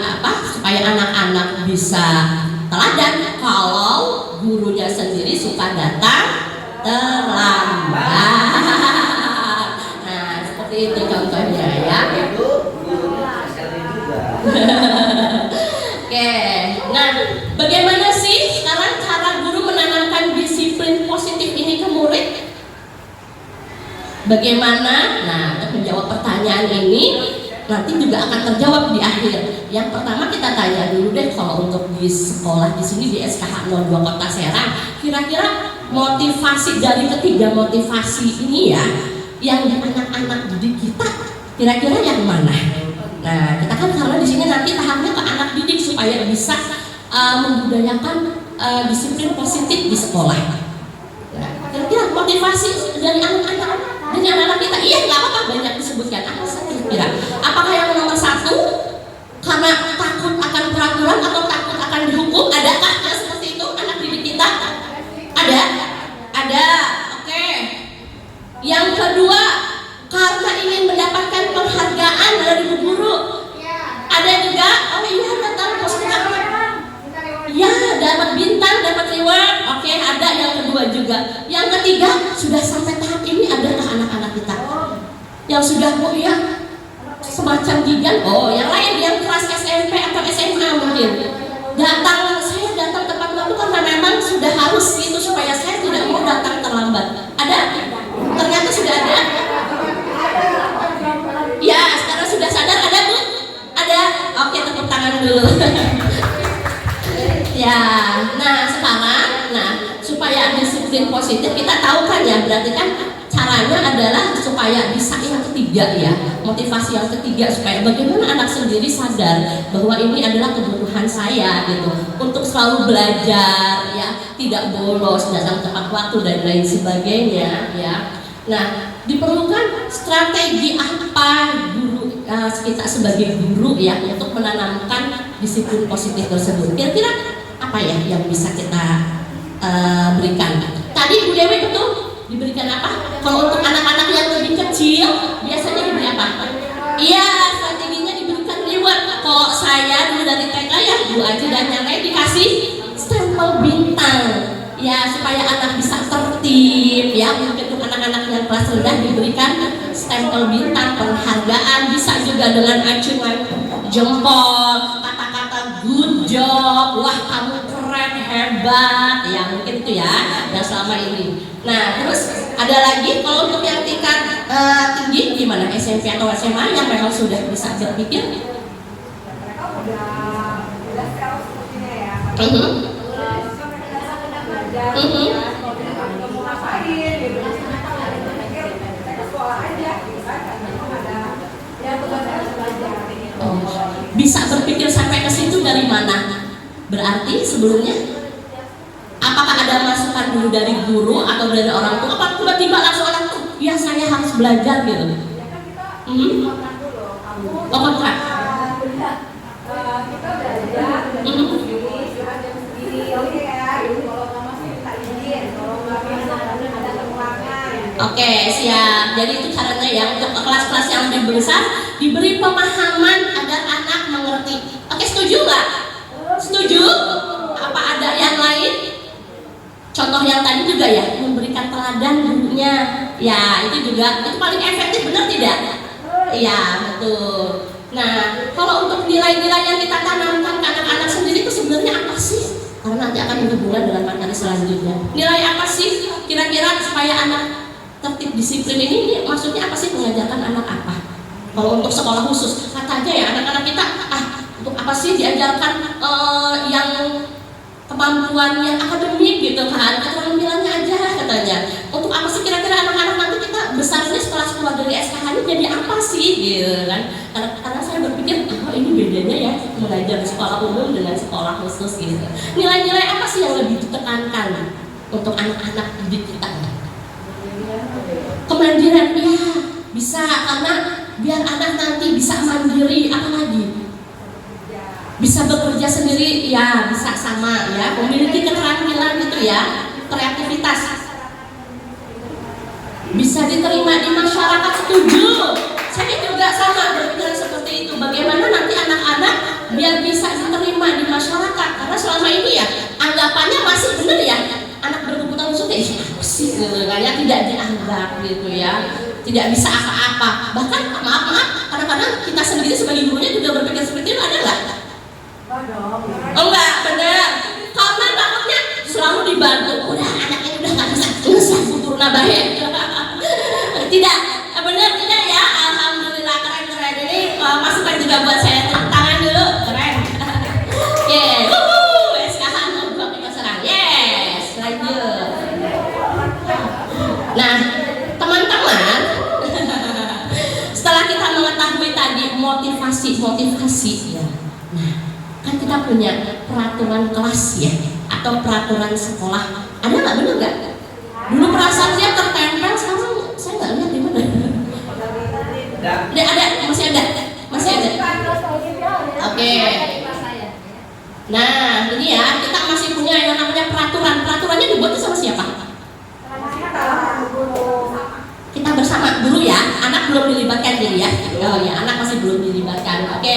supaya anak-anak bisa teladan kalau gurunya sendiri suka datang terlambat. Nah, seperti itu contohnya ya. Oke, nah bagaimana sih sekarang cara guru menanamkan disiplin positif ini ke murid? Bagaimana? Nah, untuk menjawab pertanyaan ini nanti juga akan terjawab di akhir. Yang pertama kita tanya dulu deh, kalau untuk di sekolah di sini di SKH 02 Kota Serang, kira-kira motivasi dari ketiga motivasi ini ya, yang anak-anak didik kita, kira-kira yang mana? Nah, kita kan karena di sini nanti tahapnya ke anak didik supaya bisa membudayakan disiplin positif di sekolah. Nah, kira-kira motivasi dari anak-anak kita, iya nggak apa-apa banyak disebutkan. Apa kira-kira? Apakah yang nomor satu karena takut akan peraturan atau takut akan dihukum? Adakah yang seperti itu anak didik kita? Ada. Oke. Yang kedua, karena ingin mendapatkan penghargaan dari guru. Ada juga, oh iya datang positif. Ya, dapat bintang, dapat reward. Oke, ada yang kedua juga. Yang ketiga, sudah sampai tahap ini adakah anak-anak kita yang sudah semacam gigan? Oh, yang lain yang kelas SMP atau SMA mungkin. Saya datang tepat waktu karena memang sudah harus itu supaya saya tidak mau datang terlambat. Ada? Ternyata sudah ada. Ya, sekarang sudah sadar, ada Bu? Ada? Oke, tepuk tangan dulu. Ya, nah sekarang, supaya disiplin positif kita tahu kan ya, berarti kan caranya adalah supaya bisa yang ketiga ya, motivasi yang ketiga supaya bagaimana anak sendiri sadar bahwa ini adalah kebutuhan saya gitu, untuk selalu belajar ya, tidak bolos, datang tepat waktu dan lain sebagainya ya. Nah, diperlukan strategi apa guru kita sebagai guru ya untuk menanamkan disiplin positif tersebut? Kira-kira apa ya yang bisa kita berikan? Tadi Bu Dewi betul diberikan apa? Kalau untuk anak-anak yang lebih kecil biasanya diberi apa? Iya, strateginya diberikan reward. Kalau saya dulu dari TK ya Bu Aji dan yang lain dikasih stempel bintang ya, supaya anak bisa tertib ya. Mungkin untuk anak-anak yang kelas rendah diberikan stempel bintang penghargaan, bisa juga dengan acungan jempol, kata-kata good job, wah kamu keren, hebat ya, mungkin itu ya yang selama ini. Nah, terus ada lagi kalau untuk yang tingkat tinggi gimana, SMP atau SMA yang memang sudah bisa berpikir? Mereka udah self sepertinya ya. Mau ngapain gitu, mereka sekolah aja gitu kan. berpikir sampai ke situ dari mana? Berarti sebelumnya apakah ada masukan dulu dari guru atau dari orang tua? Apa tiba-tiba langsung orang tua, ya saya harus belajar gitu? Ya kan kita kontrak dulu. Kamu kontrak. kita belajar Mhm. jam segini, oke ya. Kalau nggak masuk minta izin, kalau nggak bisa ada kekurangan. Oke, siap. Jadi itu caranya ya, untuk kelas-kelas yang lebih besar diberi pemahaman agar anak mengerti. Oke, setuju nggak? Setuju? Apa ada yang lain? Contoh yang tadi juga ya, memberikan teladan gurunya. Ya, itu juga, itu paling efektif, benar tidak? Iya, betul. Nah, kalau untuk nilai-nilai yang kita tanamkan ke anak-anak sendiri itu sebenarnya apa sih? Karena nanti akan berhubungan dengan materi selanjutnya. Nilai apa sih kira-kira supaya anak tertib disiplin ini maksudnya apa sih, mengajarkan anak apa? Kalau untuk sekolah khusus, katanya ya anak-anak kita untuk apa sih diajarkan yang kemampuan yang akademik gitu kan, keterampilannya aja katanya. Untuk apa sih kira-kira anak-anak nanti kita besarnya setelah keluar dari SKH ini jadi apa sih gitu kan? Karena saya berpikir ini bedanya ya mengajar di sekolah umum dengan sekolah khusus gitu. Nilai-nilai apa sih yang lebih ditekankan untuk anak-anak didik kita? Kemandirian, ya bisa, karena biar anak nanti bisa mandiri, apalagi bisa bekerja sendiri, ya bisa sama ya, memiliki keterampilan itu ya, kreativitas, bisa diterima di masyarakat, setuju. Saya juga sama berpikiran seperti itu. Bagaimana nanti anak-anak biar bisa diterima di masyarakat, karena selama ini ya anggapannya masih benar ya, anak berkebutuhan khusus apa sih gitu kan ya, tidak dianggap gitu ya, tidak bisa apa-apa. Bahkan maaf kadang-kadang kita sendiri sebagai gurunya juga berpikir seperti itu, ada nggak? Oh enggak, benar. Karena takutnya selalu dibantu, udah anak ini udah nggak bisa sempurna baik. Tidak, benar tidak ya. Alhamdulillah, keren ini masukan juga buat saya. Tepuk tangan dulu, keren. Yeah, SKH untuk kita serang. Yes, lanjut. Nah, teman-teman, setelah kita mengetahui tadi motivasi ya. Nah, kan kita punya peraturan kelas ya, atau peraturan sekolah. Ada nggak, bener nggak? Dulu perasaannya tertempel, sekarang saya nggak lihat di mana. Ada, masih ada. Oke. Nah, ini ya, kita masih punya yang namanya peraturan. Peraturannya dibuat sama siapa? Kita bersama dulu ya. Anak belum dilibatkan ini ya. Oh ya, anak masih belum dilibatkan. Oke.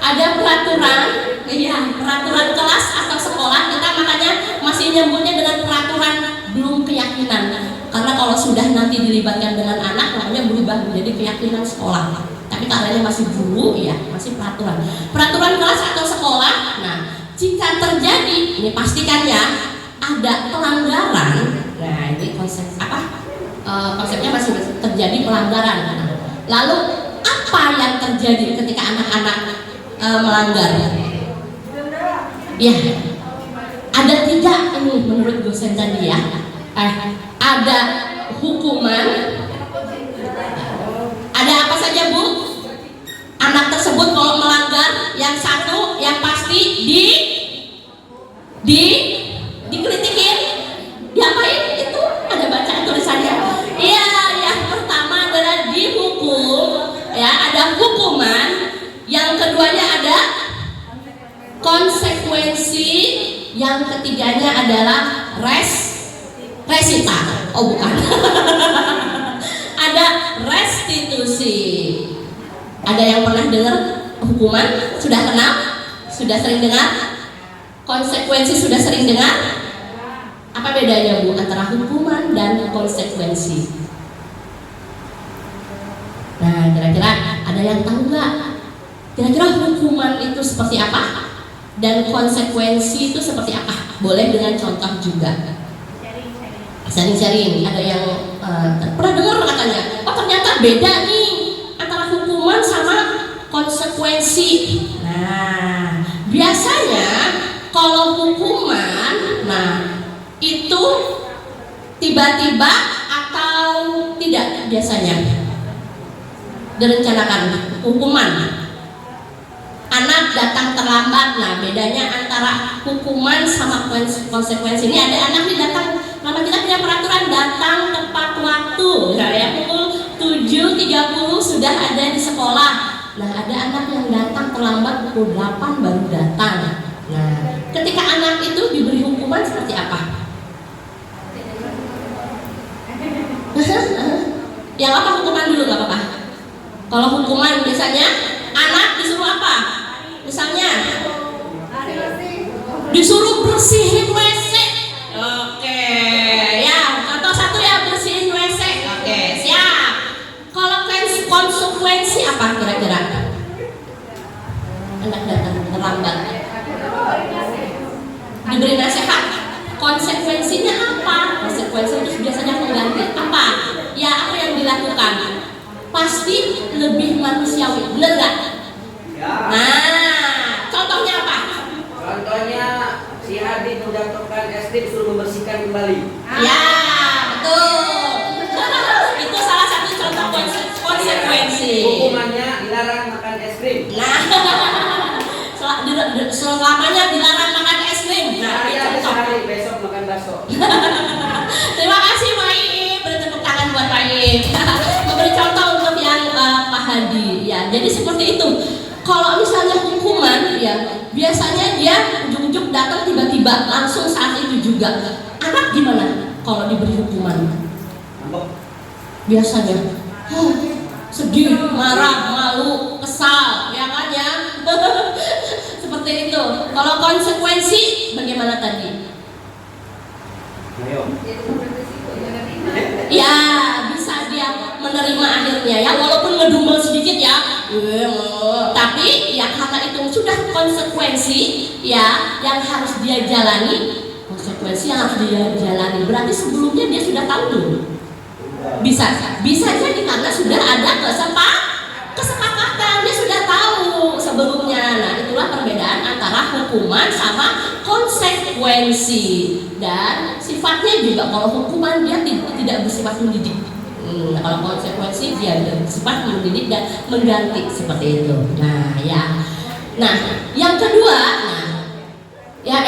Ada peraturan, ya, peraturan kelas atau sekolah. Kita makanya masih nyebutnya dengan peraturan belum keyakinan. Karena kalau sudah nanti dilibatkan dengan anak, namanya berubah menjadi keyakinan sekolah. Tapi karena ini masih dulu, ya, masih peraturan. Peraturan kelas atau sekolah. Nah, jika terjadi, ini pastikan ya, ada pelanggaran. Nah, ini konsep apa? Konsepnya masih terjadi pelanggaran. Lalu apa yang terjadi ketika anak-anak melanggar? Ya, ada 3 ini menurut dosen tadi ya. Ada hukuman. Ada apa saja Bu? Anak tersebut kalau melanggar, yang satu yang pasti dikritikin, diapain? Itu ada bacaan tulisannya. Iya, yang pertama adalah dihukum, ya, ada hukuman. Yang keduanya ada konsekuensi. Yang ketiganya adalah resita. Oh bukan. Ada restitusi. Ada yang pernah dengar hukuman? Sudah kenal? Sudah sering dengar? Konsekuensi sudah sering dengar? Apa bedanya Bu antara hukuman dan konsekuensi? Nah, kira-kira ada yang tahu nggak? Kira-kira hukuman itu seperti apa? Dan konsekuensi itu seperti apa? Boleh dengan contoh juga. Sharing-sharing. Ada yang pernah dengar katanya, oh ternyata beda nih antara hukuman sama konsekuensi. Nah, biasanya kalau hukuman, nah itu tiba-tiba atau tidak biasanya direncanakan. Hukuman, anak anak datang terlambat. Nah, bedanya antara hukuman sama konsekuensi ini, ada anak nih datang, karena kita punya peraturan datang tepat waktu. Misalnya pukul 7.30 sudah ada di sekolah. Nah, ada anak yang datang terlambat pukul 8 baru datang. Nah, ketika anak itu diberi hukuman seperti apa? Yang apa hukuman dulu, nggak apa-apa. Kalau hukuman biasanya anak disuruh apa? Misalnya disuruh bersihin WC. Oke, ya. Contoh satu ya, bersihin WC. Oke, siap. Kalau konsekuensi apa kira-kira? Anak datang terlambat, diberi nasihat. Konsekuensinya apa? Konsekuensi itu biasanya mengganti apa? Ya, apa yang dilakukan? Pasti lebih manusiawi, bener nggak? Ya. Nah, contohnya apa? Contohnya si Hadi menjatuhkan SD disuruh membersihkan kembali. Ya, betul. Itu salah satu contoh konsekuensi. Hukumannya dilarang makan es krim. Nah, selamanya dilarang makan es krim. Nah, itu contoh. Sehari besok makan bakso. Terima kasih Pak Iip, beri tepuk tangan buat Pak Iip. Memberi contoh untuk yang Pak Hadi. Ya, jadi seperti itu. Kalau misalnya hukuman, ya biasanya dia ujung-ujung datang tiba-tiba, langsung saat itu juga. Anak gimana kalau diberi hukuman? Biasanya, sedih, marah, malu, kesal, ya kan ya? Seperti itu. Kalau konsekuensi, bagaimana tadi? Ayo. Ya, bisa dia menerima akhirnya ya, walaupun ngedumel sedikit ya, tapi ya karena itu sudah konsekuensi ya yang harus dia jalani, konsekuensi yang harus dia jalani. Berarti sebelumnya dia sudah tahu dulu. Bisa jadi karena sudah ada kesepakatan, dia sudah tahu sebelumnya. Nah, itulah perbedaan antara hukuman sama konsekuensi. Dan sifatnya juga, kalau hukuman dia tidak bersifat mendidik. Kalau konsekuensi dia bersifat mendidik dan mengganti, seperti itu. Nah, ya. Nah, yang kedua, yang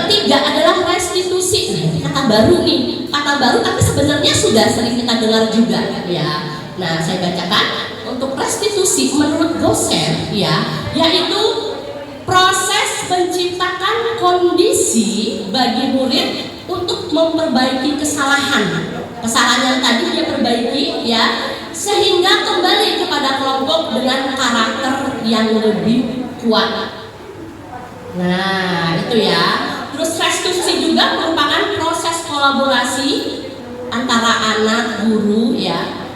ketiga adalah restitusi. Nah, ini kata baru nih, kata baru tapi sebenarnya sudah sering kita dengar juga ya. Nah, saya bacakan untuk restitusi menurut dosen ya, yaitu proses menciptakan kondisi bagi murid untuk memperbaiki kesalahan yang tadi dia perbaiki ya, sehingga kembali kepada kelompok dengan karakter yang lebih kuat. Nah, itu ya. Terus restitusi juga merupakan proses kolaborasi antara anak, guru ya,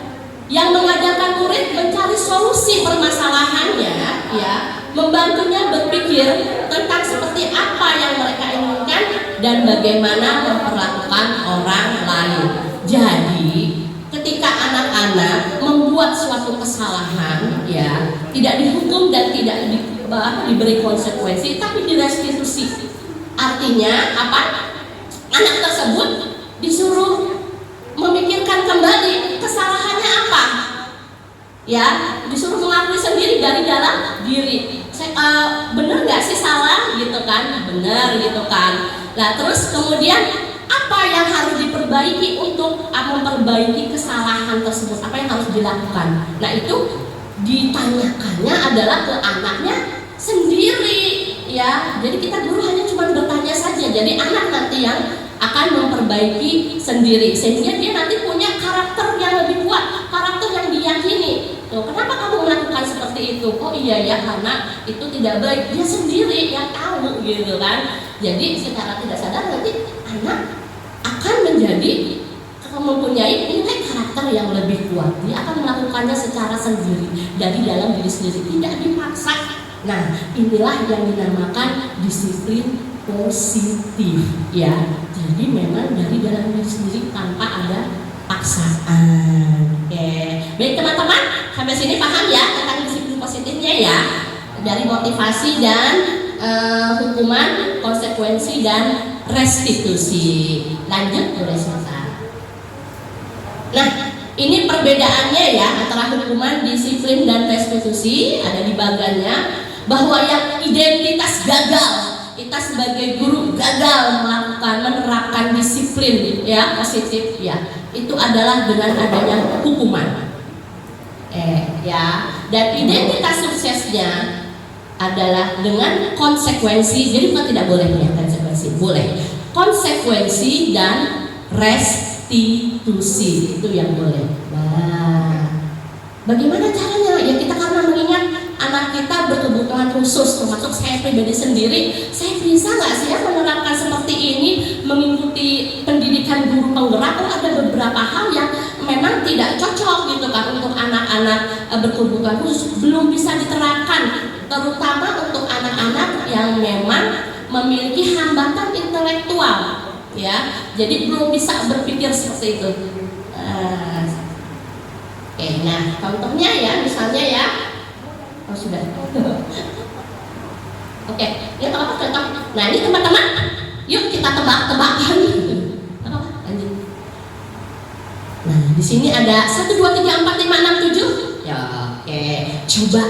yang mengajarkan murid mencari solusi permasalahannya ya, membantunya berpikir tentang seperti apa yang mereka inginkan dan bagaimana memperlakukan orang lain. Jadi ketika anak-anak membuat suatu kesalahan ya, tidak dihukum dan tidak diberi konsekuensi, tapi direstitusi. Artinya apa? Anak tersebut disuruh memikirkan kembali kesalahannya apa, ya, disuruh mengakui sendiri dari dalam diri. Bener nggak sih salah gitu kan? Bener gitu kan. Nah, terus kemudian apa yang harus diperbaiki untuk memperbaiki kesalahan tersebut? Apa yang harus dilakukan? Nah, itu ditanyakannya adalah ke anaknya sendiri ya. Jadi kita guru hanya cuma bertanya saja. Jadi anak nanti yang akan memperbaiki sendiri, sehingga dia nanti punya karakter yang lebih kuat, karakter yang diyakini. Tuh, kenapa kamu melakukan seperti itu? Oh iya ya, karena itu tidak baik. Dia sendiri yang tahu gitu kan. Jadi secara tidak sadar nanti anak akan menjadi mempunyai nilai karakter yang lebih kuat. Dia akan melakukannya secara sendiri dari dalam diri sendiri, tidak dipaksa. Nah, inilah yang dinamakan disiplin positif ya. Jadi memang dari dalam diri sendiri tanpa ada paksaan. Oke, baik teman-teman, sampai sini paham ya tentang disiplin positifnya ya, dari motivasi dan hukuman, konsekuensi dan restitusi. Lanjut Bu Resmita. Nah, ini perbedaannya ya antara hukuman, disiplin dan restitusi, ada di bagannya. bahwa yang identitas gagal, kita sebagai guru gagal menerapkan disiplin ya positif ya, itu adalah dengan adanya hukuman. Ya, dan identitas suksesnya adalah dengan konsekuensi. Jadi bukan tidak boleh ya konsekuensi, boleh. Konsekuensi dan restitusi itu yang boleh. Nah, bagaimana caranya? Ya kita karena mengingat anak kita berkebutuhan khusus, termasuk saya pribadi sendiri, saya bisa nggak sih ya menerapkan seperti ini, mengikuti pendidikan guru penggerak? Ada beberapa hal yang memang tidak cocok gitu kan untuk anak-anak berkebutuhan khusus, belum bisa diterapkan, terutama untuk anak-anak yang memang memiliki hambatan intelektual, ya. Jadi belum bisa berpikir seperti itu. Nah, contohnya ya, misalnya ya. Oh sudah. Oke, ya apa contoh? Nah ini teman-teman, yuk kita tebak-tebakan. Apa? Lanjut. Nah di sini ada 1, 2, 3, 4, 5, 6, 7. Ya oke, coba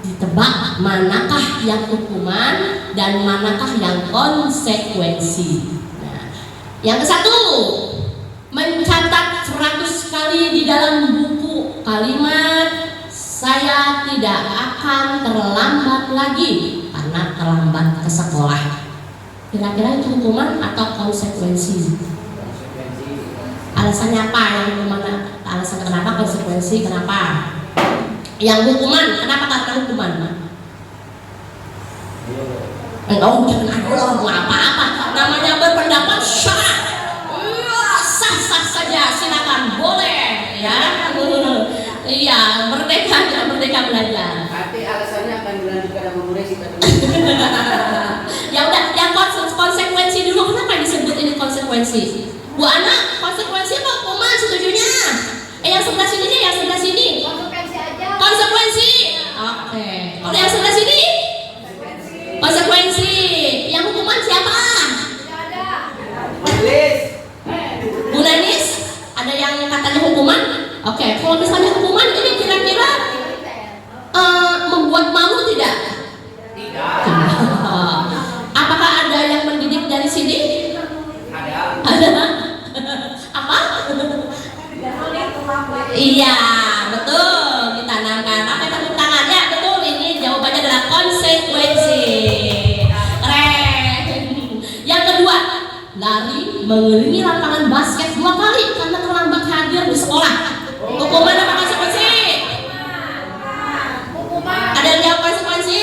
ditebak manakah yang hukuman dan manakah yang konsekuensi. Nah, yang ke-1, mencatat 100 kali di dalam buku kalimat saya tidak akan terlambat lagi karena terlambat ke sekolah. Kira-kira itu hukuman atau konsekuensi? Alasannya apa? Yang hukuman, alasan kenapa? Konsekuensi kenapa? Yang hukuman kenapa karena hukuman? Oh jangan ada apa-apa. Namanya berpendapat sah. Sah-sah saja, silakan, boleh ya. Iya, merdeka belajar. Tapi alasannya akan dilanjutkan sama Bu Resi. Ya udah, yang konsekuensi dulu. Kenapa disebut ini konsekuensi? Bu Ana, konsekuensi apa hukuman setujunya? Yang sebelah sini deh, yang sebelah sini. Konsekuensi aja. Konsekuensi. Oke. Kalau yang sebelah sini? Konsekuensi. Yang hukuman siapa? Tidak ada. Majelis. Bu Nanis, ada yang katanya hukuman? Oke, kalau misalnya hukuman ini kira-kira membuat malu tidak? Tidak. Apakah ada yang mendidik dari sini? Ada. Ada? Apa? Iya, betul. Ditanamkan. Apa tepuk tangan? Ya, betul. Ini jawabannya adalah konsekuensi. Keren. Yang kedua, lari mengelilingi lapangan basket 2 kali karena terlambat hadir di sekolah. Hukuman apa konsekuensi? Hukuman. Ada yang jawab konsekuensi?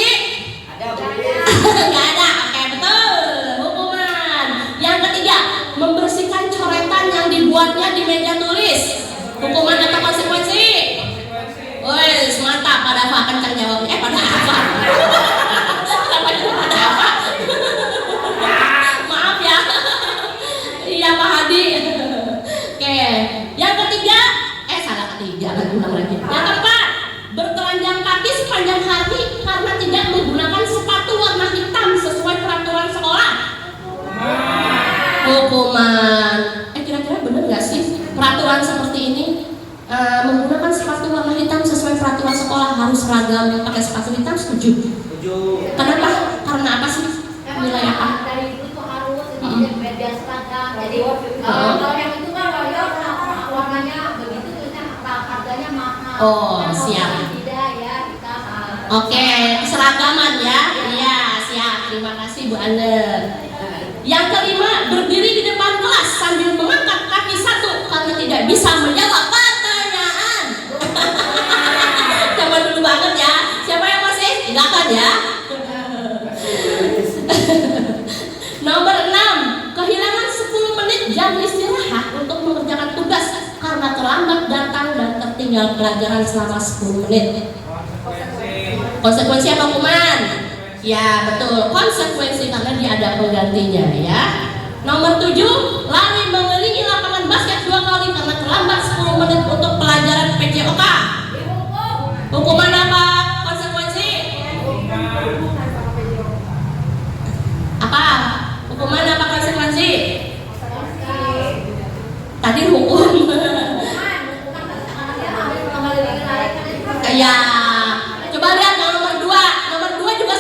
Ada Bu Resi. Nggak ada. Oke, betul. Hukuman. Yang ketiga, membersihkan coretan yang dibuatnya di meja tulis. Hukuman atau konsekuensi? Wes, mantap. Pada apa? Kencang jawabnya. Pada apa? Kenapa itu pada apa? Maaf ya. Iya Pak Hadi. Oke. Yang ketiga, salah ketiga, ulang lagi. Yang keempat, bertelanjang kaki sepanjang hari karena tidak menggunakan sepatu warna hitam sesuai peraturan sekolah. Hukuman. Kira-kira benar nggak sih peraturan seperti ini? Menggunakan sepatu warna hitam sesuai peraturan sekolah, harus seragam pakai sepatu hitam, setuju? Setuju. Kenapa? Karena apa sih? Nilai apa? Dari itu tuh harus media seragam. Jadi kalau yang itu kan warnanya begitu terusnya harganya mahal. Oh, Kan siap. Tidak ya kita. Oke, keseragaman ya. Iya, siap. Terima kasih Bu Aner. Yang kelima, berdiri di depan kelas sambil mengangkat kaki 1 karena tidak bisa menjawab pertanyaan. Zaman dulu banget ya. Siapa yang masih? Silakan ya. Nomor 6, kehilangan 10 menit jam istirahat untuk mengerjakan tugas karena terlambat datang dan tertinggal pelajaran selama 10 menit. Konsekuensi apa hukuman? Ya betul, konsekuensi karena dia ada penggantinya ya. Nomor 7, lari mengelilingi lapangan basket 2 kali karena terlambat 10 menit untuk pelajaran PJOK. Hukuman apa? Konsekuensi? Apa? Hukuman apa konsekuensi? Tadi hukum. Ya, coba lihat yang nomor 2. Nomor 2 juga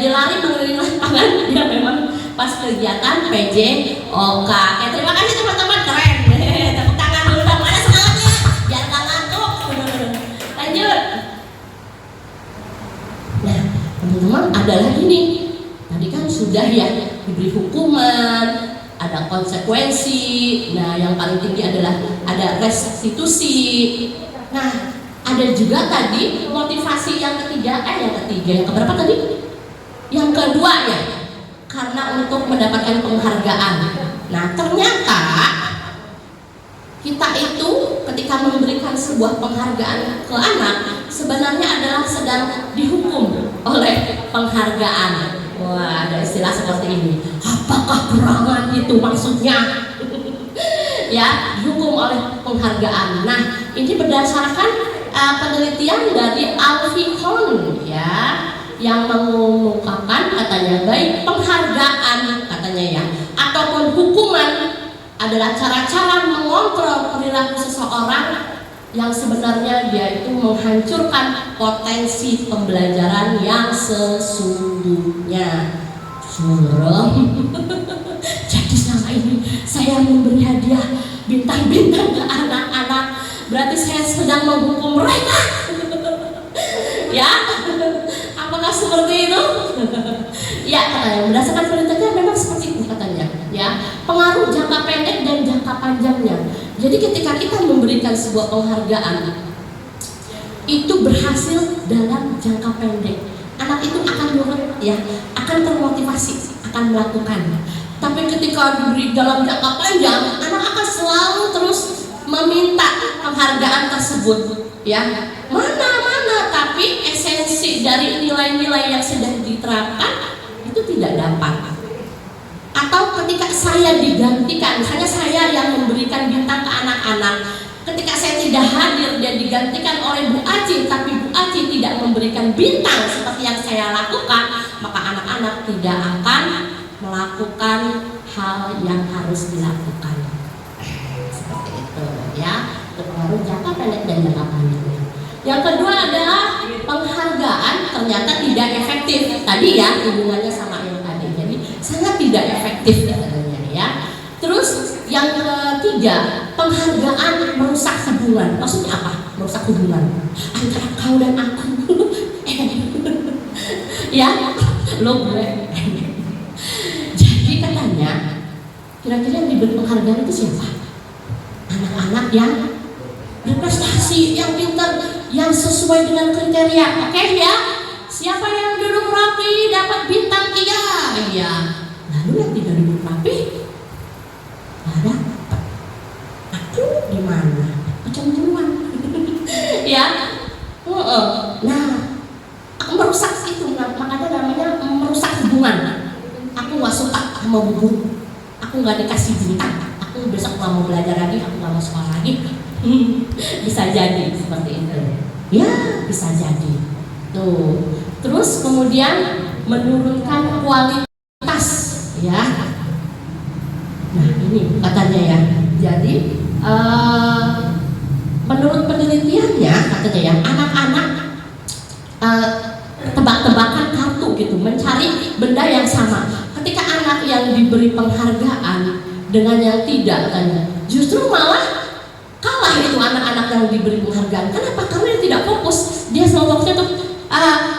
jadi lari mengelilingi lapangan. Dia memang pas kegiatan PJ OK. Terima kasih teman-teman, keren. Tepuk tangan dulu dong, mana semangatnya biar gak ngantuk. Lanjut. Nah teman-teman, ada lagi nih, tadi kan sudah ya diberi hukuman, ada konsekuensi. Nah yang paling tinggi adalah ada restitusi. Nah ada juga tadi motivasi yang ketiga, yang keberapa tadi? Yang kedua ya, karena untuk mendapatkan penghargaan. Nah ternyata kita itu ketika memberikan sebuah penghargaan ke anak sebenarnya adalah sedang dihukum oleh penghargaan. Wah, ada istilah seperti ini. Apakah gerangan itu maksudnya? Ya, dihukum oleh penghargaan. Nah, ini berdasarkan penelitian dari Alfie Kohn ya, yang mengungkapkan katanya baik penghargaan katanya ya ataupun hukuman adalah cara-cara mengontrol perilaku seseorang yang sebenarnya dia itu menghancurkan potensi pembelajaran yang sesungguhnya. Jadi selama ini saya memberi hadiah bintang-bintang ke anak-anak, berarti saya sedang menghukum mereka. Ya, apakah seperti itu? Ya, katanya berdasarkan penelitiannya memang seperti itu katanya. Ya, pengaruh jangka pendek dan jangka panjangnya. Jadi ketika kita memberikan sebuah penghargaan, itu berhasil dalam jangka pendek. Anak itu akan nurut, ya, akan termotivasi, akan melakukan. Tapi ketika diberi dalam jangka panjang, anak akan selalu terus meminta penghargaan tersebut. Ya, mana-mana, tapi esensi dari nilai-nilai yang sedang diterapkan itu tidak dapat. Atau ketika saya digantikan, misalnya saya yang memberikan bintang ke anak-anak, ketika saya tidak hadir dan digantikan oleh Bu Aci, tapi Bu Aci tidak memberikan bintang seperti yang saya lakukan, maka anak-anak tidak akan melakukan hal yang harus dilakukan. Seperti itu ya, berpengaruh jangka pendek dan jangka panjang. Yang kedua adalah penghargaan ternyata tidak efektif. Tadi ya hubungannya sama yang tadi, jadi sangat tidak efektif katanya ya. Terus yang ketiga, penghargaan merusak hubungan. Maksudnya apa? Merusak hubungan antara kau dan aku. Ya, lo gue. Jadi katanya, kira-kira yang diberi penghargaan itu siapa? Anak-anak yang berprestasi, yang pintar, yang sesuai dengan kriteria. Oke ya? Siapa yang duduk rapi dapat bintang 3? Iya. Lalu yang tidak duduk rapi ada aku di mana? Kecemburuan. Ya. Nah, aku merusak itu, makanya namanya merusak hubungan. Aku nggak suka sama bu guru, aku nggak dikasih bintang, aku besok nggak mau belajar lagi, aku nggak mau sekolah lagi. Bisa jadi seperti itu. Ya, bisa jadi. Tuh. Terus kemudian menurunkan kualitas, ya. Nah ini katanya ya. Jadi menurut penelitiannya katanya ya, anak-anak tebak-tebakan kartu gitu, mencari benda yang sama. Ketika anak yang diberi penghargaan dengan yang tidak katanya, justru malah kalah itu anak-anak yang diberi penghargaan. Kenapa? Karena dia tidak fokus. Dia selalu fokusnya tuh,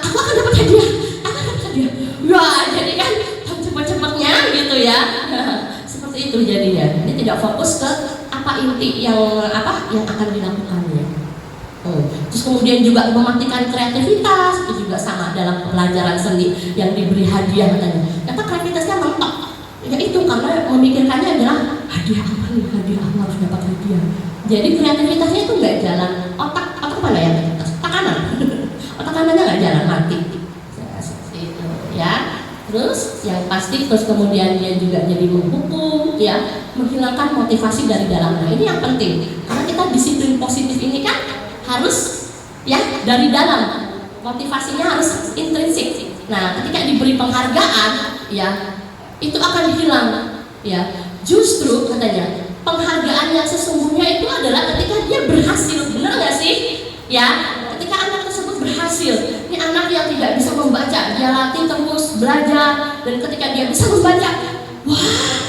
aku akan dapat hadiah, aku akan dapat hadiah. Wah, jadi kan cepat-cepatnya gitu ya. Seperti itu jadinya. Dia tidak fokus ke apa inti yang akan dilakukannya. Terus kemudian juga mematikan kreativitas, itu juga sama dalam pelajaran seni yang diberi hadiah katanya. Ternyata kreativitasnya mentok. Ya itu karena memikirkannya adalah hadiah apa nih, hadiah aku harus dapat hadiah. Jadi kreativitasnya itu nggak jalan. Otak mana ya? Otak kanan. Otak kanannya nggak jalan, mati. Seperti itu ya. Terus yang pasti terus kemudian dia juga jadi menghukum, ya, menghilangkan motivasi dari dalamnya. Ini yang penting karena kita disiplin positif ini kan harus ya dari dalam, motivasinya harus intrinsik. Nah ketika diberi penghargaan ya itu akan hilang ya. Justru katanya penghargaan yang sesungguhnya itu adalah ketika dia berhasil. Benar nggak sih ya? Ketika anak tersebut berhasil, ini anak yang tidak bisa membaca membaca, dia latih terus belajar, dan ketika dia bisa membaca, wah,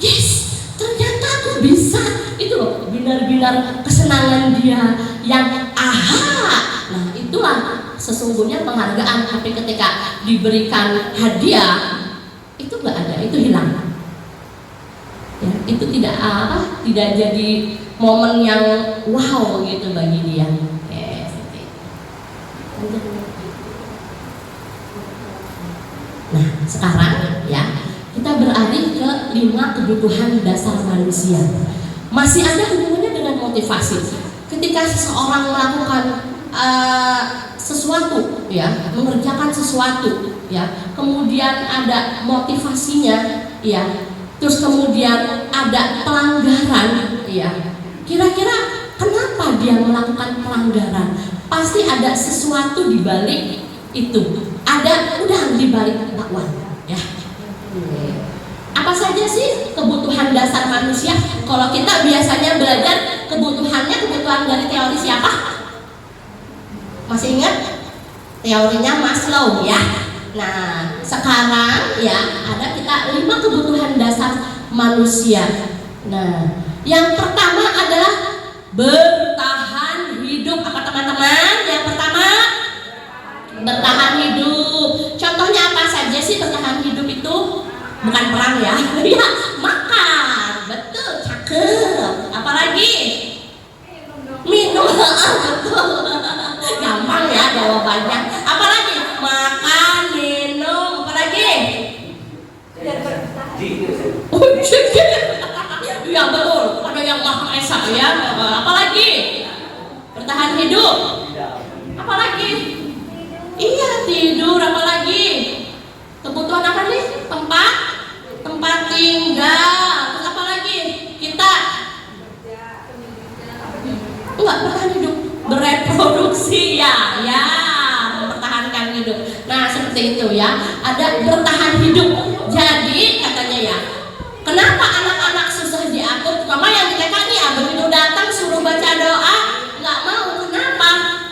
yes, ternyata aku bisa. Itu loh, benar-benar kesenangan dia yang aha. Nah, itulah sesungguhnya penghargaan. Tapi ketika diberikan hadiah, itu nggak ada, itu hilang. Ya, itu tidak tidak jadi momen yang wow gitu bagi dia. Oke, seperti itu. Nah, sekarang ya kita beralih ke 5 kebutuhan dasar manusia. Masih ada hubungannya dengan motivasi. Ketika seseorang melakukan sesuatu, ya, mengerjakan sesuatu, ya, kemudian ada motivasinya, ya, terus kemudian ada pelanggaran, ya. Kira-kira kenapa dia melakukan pelanggaran? Pasti ada sesuatu di balik itu. Ada udang di balik bakwan, ya. Apa saja sih kebutuhan dasar manusia? Kalau kita biasanya belajar kebutuhan dari teori siapa? Masih ingat? Teorinya Maslow, ya. Nah, sekarang ya ada kita 5 kebutuhan dasar manusia. Nah, yang pertama adalah bertahan hidup. Apa teman-teman? Yang pertama bertahan hidup. Contohnya apa saja sih bertahan hidup itu? Bukan perang ya, ya makan, betul, cakep. Apalagi minum, betul, gampang ya jawabannya. Apalagi makan, minum, apalagi? Ya betul, ada yang Maha Esa ya. Apalagi? Bertahan hidup. Apalagi? Iya, tidur. Apalagi? Kebutuhan apa nih? Tempat tinggal. Terus apa lagi? Kita enggak bertahan hidup, bereproduksi ya, mempertahankan hidup. Nah, seperti itu ya. Ada bertahan hidup. Jadi katanya ya, kenapa anak-anak susah diatur? Terutama yang di TK nih ya, begitu datang suruh baca doa, nggak mau. Kenapa?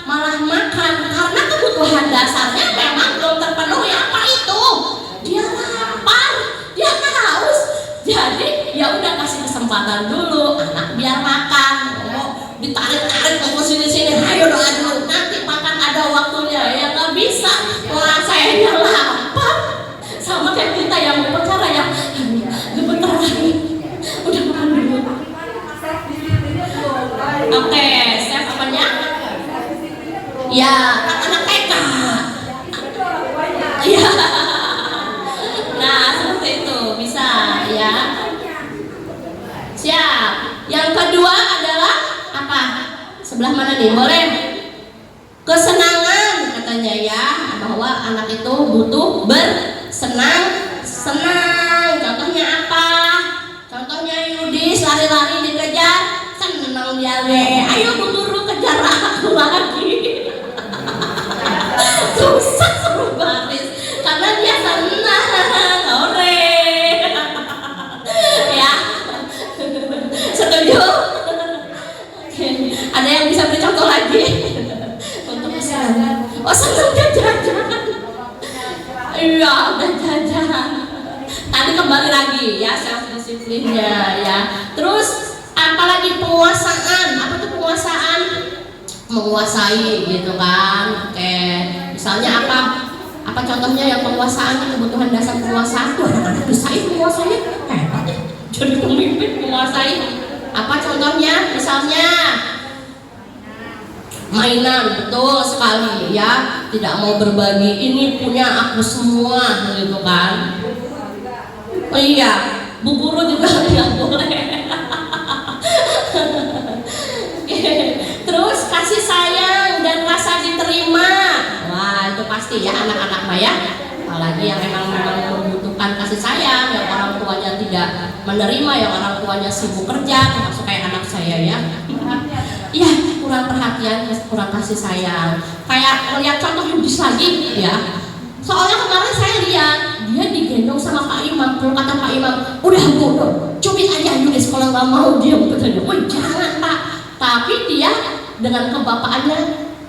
Malah makan. Karena kebutuhan dasarnya memang belum terpenuhi. Apa itu? Dia lapar, dia haus. Jadi ya udah kasih kesempatan dulu, anak biar makan. Ditarik-tarik ke sini-sini, ayo doa dulu, nanti makan ada waktunya. Ya nggak bisa, orang saya lapar. Sama kayak kita yang berbicara ya, gemeter lagi, udah makan dulu. Oke, chef apanya? Ya, anak TK. Iya. Nah, seperti itu bisa ya. Siap. Yang kedua adalah apa? Sebelah mana nih? Boleh? Kesenangan katanya ya, bahwa anak itu butuh bersenang-senang. Contohnya apa? Contohnya Yudis lari-lari dikejar, senang dia deh. Ayo Bu Guru kejar aku lagi. Susah suruh baris karena dia senang. Ore. Ya. Setuju? Ada yang bisa beri contoh lagi? Untuk kesenangan. Oh, senang dia jajan. Iya, udah jajan. Tadi kembali lagi ya self disiplinnya ya. Terus apalagi penguasaan. Apa tuh penguasaan? Menguasai gitu kan. Oke. Misalnya apa? Apa contohnya yang penguasaan, kebutuhan dasar penguasaan? Tuh anak-anak bisa menguasai. Hebat ya. Jadi pemimpin menguasai. Apa contohnya? Misalnya mainan, betul sekali ya. Tidak mau berbagi, ini punya aku semua gitu kan. Oh iya, Bu Guru juga tidak boleh. Terus kasih sayang dan rasa diterima. Wah, itu pasti ya anak-anak Maya. Apalagi yang memang membutuhkan kasih sayang, yang orang tuanya tidak menerima, yang orang tuanya sibuk kerja, termasuk kayak anak saya ya. Iya, kurang perhatian, kurang kasih sayang. Kayak melihat contoh Yudis lagi ya. Soalnya kemarin saya lihat dia digendong sama Pak Imam. Kalau kata Pak Imam, udah bodoh, cubit aja Yudis kalau nggak mau dia katanya. Woi jangan Pak. Tapi dia dengan kebapaannya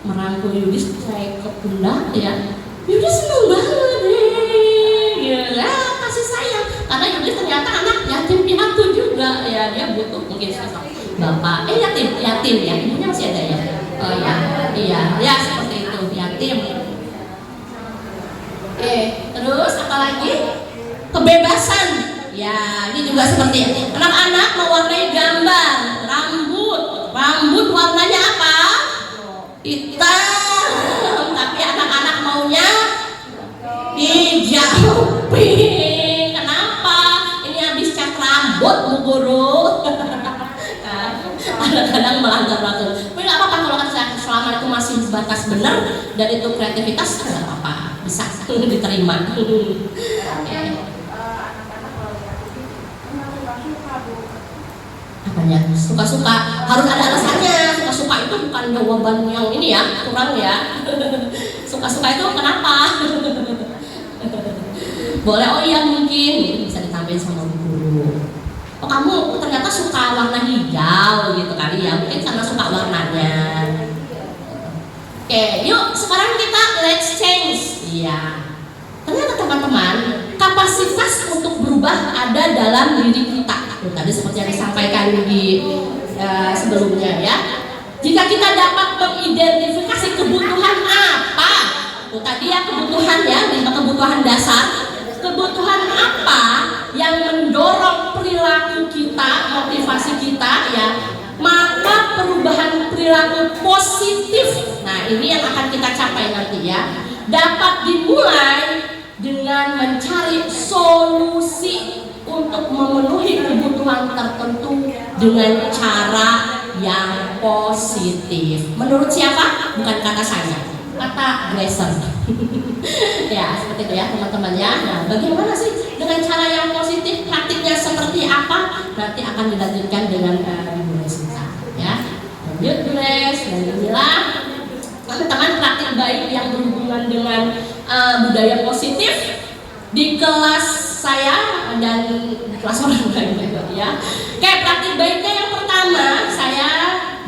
merangkul Yudis, saya ke pundak ya. Yuda seneng banget ya, kasih sayang karena Yuda ternyata anak yatim piatu juga ya, dia butuh mungkin sosok bapak yatim ya, ibunya masih ada ya. Oh ya, iya ya, seperti itu, yatim. Terus apa lagi? Kebebasan ya, ini juga seperti ini. Anak-anak mewarnai gambar rambut warnanya apa? Hitam, tapi anak-anak maunya hijau pink. Kenapa? Ini habis cat rambut Bu Guru. Kadang-kadang melanggar peraturan. Tapi nggak apa-apa kalau kata selama itu masih batas benar dan itu kreativitas, nggak apa-apa, bisa diterima. Apanya? Suka-suka harus ada alasannya. Suka-suka itu bukan jawaban yang ini ya, kurang ya. Suka-suka itu kenapa? Boleh, oh iya mungkin bisa ditambahin sama guru. Oh kamu ternyata suka warna hijau gitu kali ya, mungkin karena suka warnanya. Oke, yuk sekarang kita let's change. Iya. Ternyata teman-teman, kapasitas untuk berubah ada dalam diri kita. Tadi seperti yang disampaikan di sebelumnya ya. Jika kita dapat mengidentifikasi kebutuhan apa, tadi ya kebutuhan ya, 5 kebutuhan dasar. Kebutuhan apa yang mendorong perilaku kita, motivasi kita ya, maka perubahan perilaku positif. Nah ini yang akan kita capai nanti ya. Dapat dimulai dengan mencari solusi untuk memenuhi kebutuhan tertentu dengan cara yang positif. Menurut siapa? Bukan kata saya, kata Glaser. Ya seperti itu ya teman-teman ya. Nah bagaimana sih dengan cara yang positif? Praktiknya seperti apa? Nanti akan dilanjutkan dengan Ibu Lesita ya. Lanjut Bu Les dan inilah teman-teman praktik baik yang berhubungan dengan budaya positif di kelas saya dan kelas orang lain juga ya. Oke, praktik baiknya yang pertama saya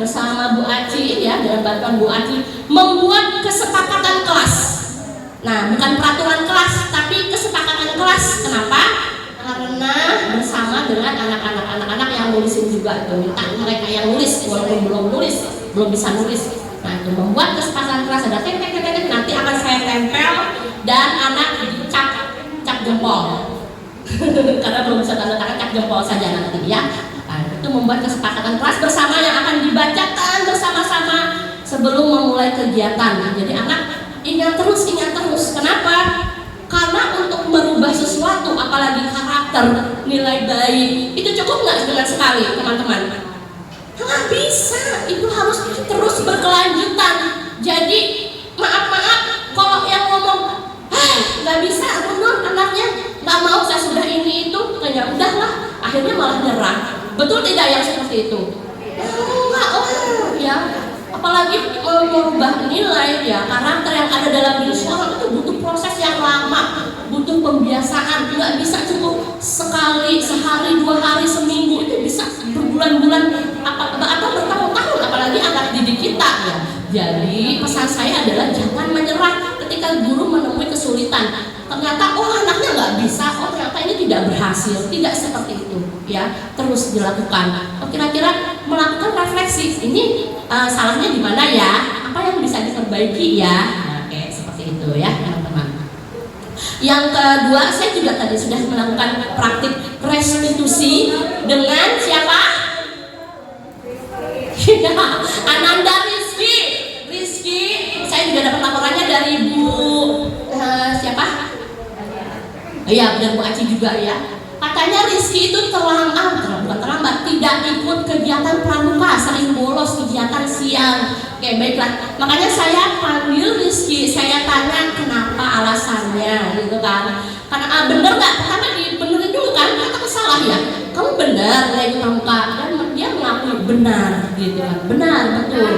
bersama Bu Aci ya, dengan bantuan Bu Aci membuat kesepakatan kelas. Nah, bukan peraturan kelas, tapi kesepakatan kelas. Kenapa? Karena bersama dengan anak-anak yang nulisin juga itu, minta mereka yang nulis walaupun belum bisa nulis. Nah, itu membuat kesepakatan kelas ada tek nanti akan saya tempel dan anak dicap jempol. Karena belum bisa tanda tangan, cap jempol saja nanti ya. Nah, itu membuat kesepakatan kelas bersama yang akan dibacakan bersama-sama sebelum memulai kegiatan. Jadi anak ingat terus. Kenapa? Karena untuk merubah sesuatu, apalagi karakter, nilai baik, itu cukup nggak dengan sekali, teman-teman? Nggak bisa, itu harus terus berkelanjutan. Jadi maaf, kalau yang ngomong, nggak bisa, benar anaknya nggak mau, saya sudah ini itu, ya udahlah, akhirnya malah nyerah. Betul tidak yang seperti itu? Enggak, ya. Apalagi merubah nilai ya, karakter yang ada dalam diri seorang itu butuh proses yang lama, butuh pembiasaan. Nggak bisa cukup sekali, sehari, 2 hari, seminggu, itu bisa berbulan-bulan atau bertahun-tahun, apalagi anak didik kita ya. Jadi pesan saya adalah jangan menyerah ketika guru menemui kesulitan. Ternyata anaknya nggak bisa, ternyata ini tidak berhasil, tidak seperti itu ya. Terus dilakukan. Kira-kira melakukan refleksi, ini salahnya di mana ya? Apa yang bisa diperbaiki ya? Nah, oke, seperti itu ya teman-teman. Yang kedua, saya juga tadi sudah melakukan praktik restitusi dengan siapa? Ananda Rizky. Saya juga dapat laporannya dari Bu siapa? Iya, benar Bu Aci juga ya. Katanya Rizky itu terlambat, tidak ikut kegiatan pramuka, sering bolos kegiatan siang. Oke, baiklah. Makanya saya panggil Rizky, saya tanya kenapa alasannya, gitu kan? Karena bener nggak? Pertama dibenerin dulu kan? Kata salah ya. Kamu benar nggak ikut pramuka? Dan dia mengakui benar, gitu kan? Benar, betul.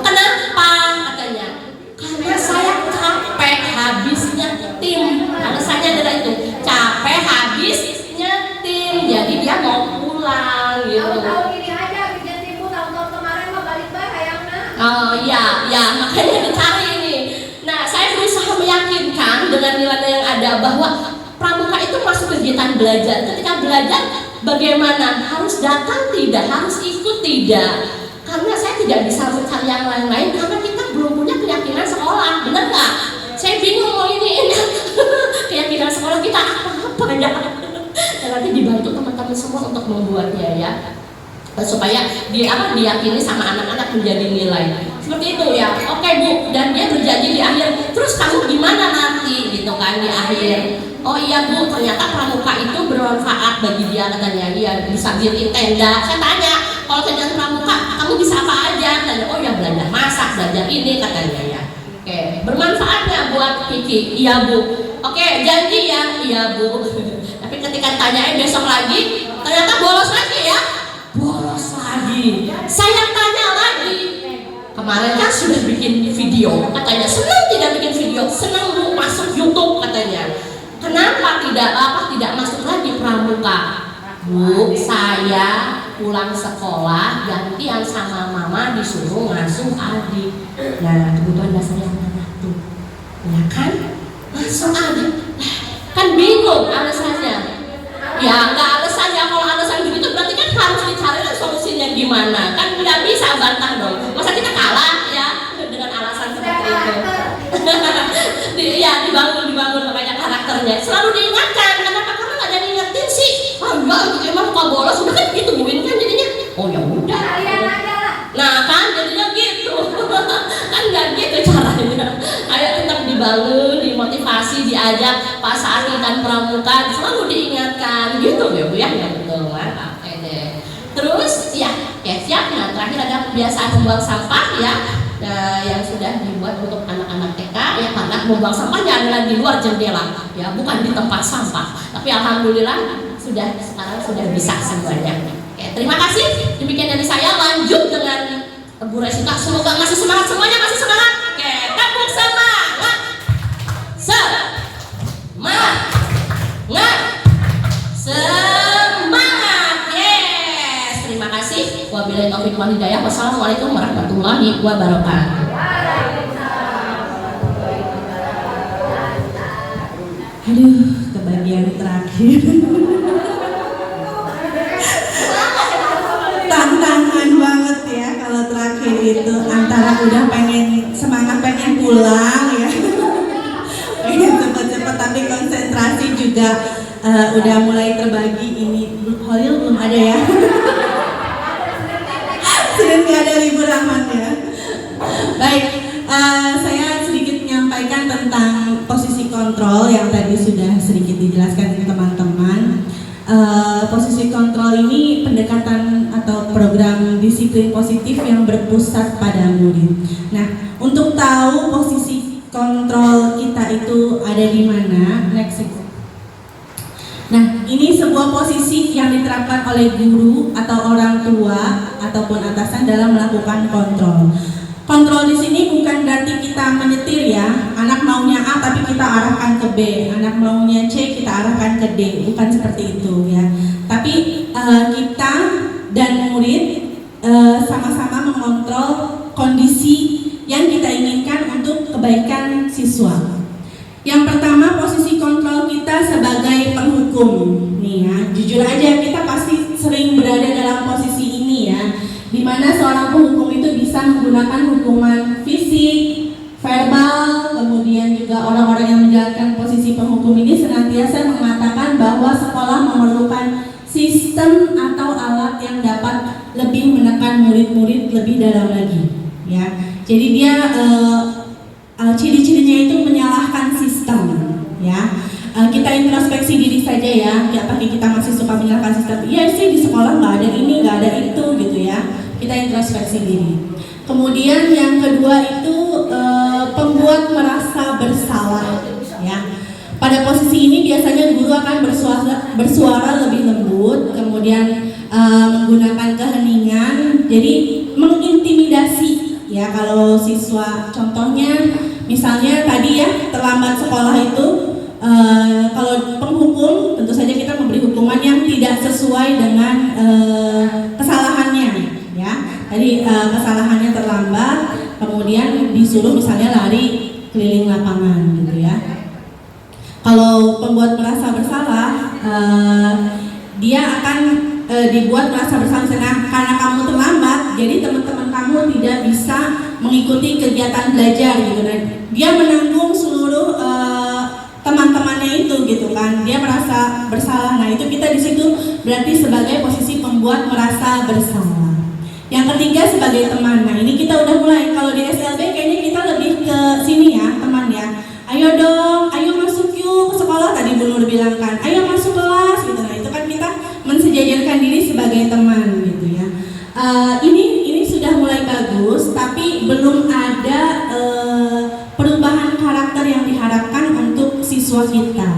Kenapa? Katanya. Karena saya capek habisnya tim. Alasannya adalah itu, capek habisnya tim. Jadi dia mau pulang gitu. Tahu-tahu gini aja, bikin tipu tahun-tahun kemarin mah balik bayang nak. Oh iya, makanya dicari ini. Nah, saya berusaha meyakinkan ya bahwa pramuka itu masuk kegiatan belajar. Ketika belajar bagaimana? Harus datang tidak? Harus ikut tidak? Karena saya tidak bisa mencari yang lain-lain karena kita belum punya keyakinan sekolah, benar nggak? Saya bingung mau ini keyakinan sekolah kita apa ya? Dan nanti dibantu teman-teman semua untuk membuatnya ya, supaya diyakini sama anak-anak menjadi nilai. Seperti itu ya. Oke Bu, dan dia berjanji di akhir. Terus kamu gimana nanti gitu kan di akhir? Oh iya Bu, ternyata pramuka itu bermanfaat bagi dia katanya. Dia bisa bikin tenda. Saya tanya, kalau tenda pramuka kamu bisa apa aja? Tanya, oh ya belajar masak, belajar ini katanya ya. Oke, bermanfaatnya buat Kiki. Iya Bu. Oke, janji ya. Iya Bu. Tapi ketika tanyain besok lagi, ternyata bolos lagi ya. Bolos lagi. Saya tanya lagi. Kemarin kan sudah bikin video, katanya senang tidak bikin video, senang Bu masuk YouTube katanya. Kenapa tidak masuk lagi pramuka? Bu, saya pulang sekolah gantian sama mama disuruh ngasuh adik. Nah, kebutuhan dasarnya mana tuh? Ya kan? Ngasuh adik. Kan bingung alasannya. Ya nggak alasannya, kalau alasan begitu berarti kan harus dicari solusinya gimana. Kan nggak bisa bantah dong. Masa kita kalah ya dengan alasan seperti itu. Ya dibangun makanya karakternya selalu diingatkan. Kenapa? Karena nggak ada ngingetin sih. Oh enggak, emang suka bolos udah kan ditungguin kan jadinya. Oh ya udah. Nah kan jadinya gitu. Kan nggak gitu caranya. Ayo tetap dibangun, dimotivasi, diajak Pak Sani dan pramuka selalu diingatkan gitu ya Bu ya. Ya betul, mantap. Oke deh. Terus ya siap. Nah terakhir ada kebiasaan membuang sampah ya. Yang sudah dibuat untuk anak-anak TK ya, karena membuang sampahnya adalah di luar jendela ya, bukan di tempat sampah. Tapi alhamdulillah sekarang sudah bisa semuanya. Oke, terima kasih. Demikian dari saya. Lanjut dengan Bu Resita. Semoga masih semangat semuanya, masih semangat. Oke, tepuk semangat. Semangat. Yes. Terima kasih. Wabillahi taufiq wal hidayah. Wassalamualaikum warahmatullahi wabarakatuh. Aduh, ke bagian terakhir. Tantangan banget ya kalau terakhir itu, antara udah semangat pengen pulang ya, pengen cepet-cepet tapi konsentrasi juga udah mulai terbagi. Ini Holil belum ada ya. Sudah nggak ada libur aman ya. Baik, saya sedikit menyampaikan tentang posisi kontrol yang tadi sudah sedikit dijelaskan ke teman-teman. Posisi kontrol ini pendekatan atau program disiplin positif yang berpusat pada murid. Nah, untuk tahu posisi kontrol kita itu ada di mana, next. Nah, ini sebuah posisi yang diterapkan oleh guru atau orang tua ataupun atasan dalam melakukan kontrol. Kontrol di sini bukan berarti kita menyetir ya, anak maunya A tapi kita arahkan ke B, anak maunya C kita arahkan ke D, bukan seperti itu ya. Tapi kita dan murid sama-sama mengontrol kondisi yang kita inginkan untuk kebaikan siswa. Yang pertama, posisi kontrol kita sebagai penghukum. Nih ya, jujur aja kita pasti sering berada dalam posisi ini ya, di mana seorang penghukum itu bisa menggunakan hukuman fisik, verbal, kemudian juga orang-orang yang menjalankan posisi penghukum ini senantiasa mengatakan bahwa sekolah memerlukan sistem atau alat yang dapat lebih menekan murid-murid lebih dalam lagi ya. Jadi dia ciri-cirinya itu menyalahkan sistem ya. Kita introspeksi diri saja ya, apakah kita masih suka menyalahkan sistem? Iya sih, di sekolah nggak ada ini, nggak ada itu gitu ya. Kita introspeksi diri. Kemudian yang kedua itu pembuat merasa bersalah ya. Pada posisi ini biasanya guru akan bersuara lebih lembut, kemudian menggunakan keheningan, jadi mengintimidasi ya. Kalau siswa, contohnya misalnya tadi ya, terlambat sekolah itu, kalau penghukum tentu saja kita memberi hukuman yang tidak sesuai dengan kesalahannya ya. Tadi kesalahannya terlambat, kemudian disuruh misalnya lari keliling lapangan gitu ya. Kalau pembuat merasa bersalah, dia akan dibuat merasa bersalah. Nah, karena kamu terlambat, jadi teman-teman kamu tidak bisa mengikuti kegiatan belajar gitu. Nah, dia menanggung seluruh teman-temannya itu gitu kan. Dia merasa bersalah. Nah, itu kita di situ berarti sebagai posisi pembuat merasa bersalah. Yang ketiga sebagai teman. Nah, ini kita udah mulai. Kalau di SLB kayaknya kita lebih ke sini ya, teman ya. Ayo dong, ayo masuk yuk ke sekolah, tadi Bu Nur bilang kan. Ayo masuk kelas gitu. Nah, itu kan kita mensejajarkan diri sebagai teman gitu ya. Ini sudah mulai bagus, tapi belum ada perubahan karakter yang diharapkan untuk siswa kita.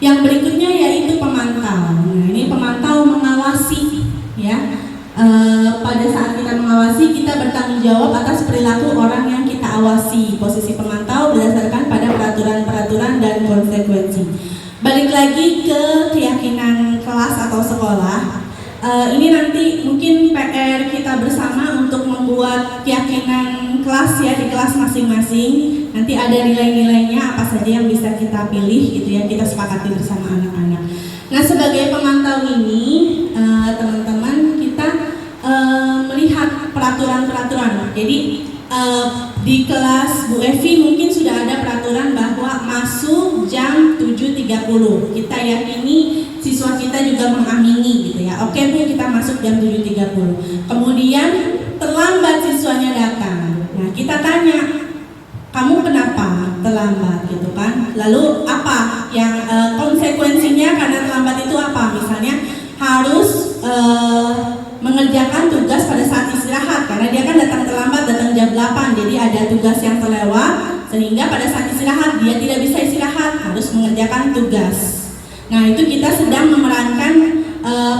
Yang berikutnya yaitu pemantau. Nah, ini pemantau mengawasi ya. Pada saat kita mengawasi, kita bertanggung jawab atas perilaku orang yang kita awasi. Posisi pemantau berdasarkan pada peraturan-peraturan dan konsekuensi. Balik lagi ke keyakinan kelas atau sekolah. Ini nanti mungkin PR kita bersama untuk membuat keyakinan kelas ya di kelas masing-masing. Nanti ada nilai-nilainya apa saja yang bisa kita pilih gitu ya, kita sepakati bersama anak-anak. Nah, sebagai pemantau ini teman-teman kita melihat peraturan-peraturan. Jadi di kelas Bu Evi mungkin sudah ada peraturan bahwa masuk jam 7.30. Kita yakini siswa kita juga mengamini gitu ya. Oke Bu, kita masuk jam 7.30. Kemudian terlambat siswanya datang. Nah, kita tanya, kamu kenapa terlambat gitu kan? Lalu apa yang konsekuensinya karena terlambat itu apa? Misalnya harus mengerjakan tugas pada saat istirahat karena dia kan datang terlambat, datang jam 8, jadi ada tugas yang terlewat sehingga pada saat istirahat dia tidak bisa istirahat, harus mengerjakan tugas. Nah, itu kita sedang memerankan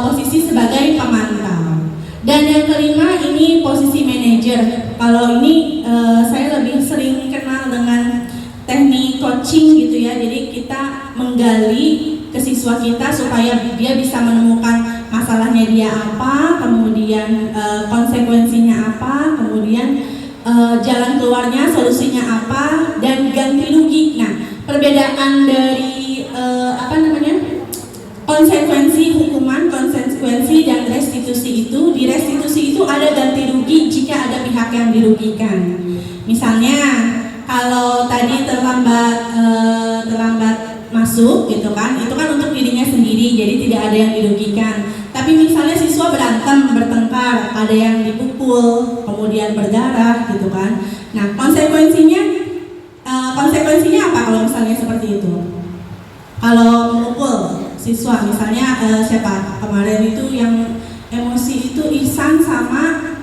posisi sebagai pemantau. Dan yang kelima ini posisi manajer. Kalau ini saya lebih sering kenal dengan teknik coaching gitu ya. Jadi kita menggali ke siswa kita supaya dia bisa menemukan masalahnya dia apa, kemudian konsekuensinya apa, kemudian jalan keluarnya, solusinya apa, dan ganti rugi. Nah, perbedaan dari konsekuensi hukuman, konsekuensi dan restitusi itu, di restitusi itu ada ganti rugi jika ada pihak yang dirugikan. Misalnya kalau tadi terlambat masuk gitu kan, itu kan untuk dirinya sendiri, jadi tidak ada yang dirugikan. Tapi misalnya siswa berantem, bertengkar, ada yang dipukul, kemudian berdarah gitu kan. Nah, konsekuensinya apa kalau misalnya seperti itu? Kalau memukul siswa, misalnya siapa kemarin itu yang emosi itu Ihsan sama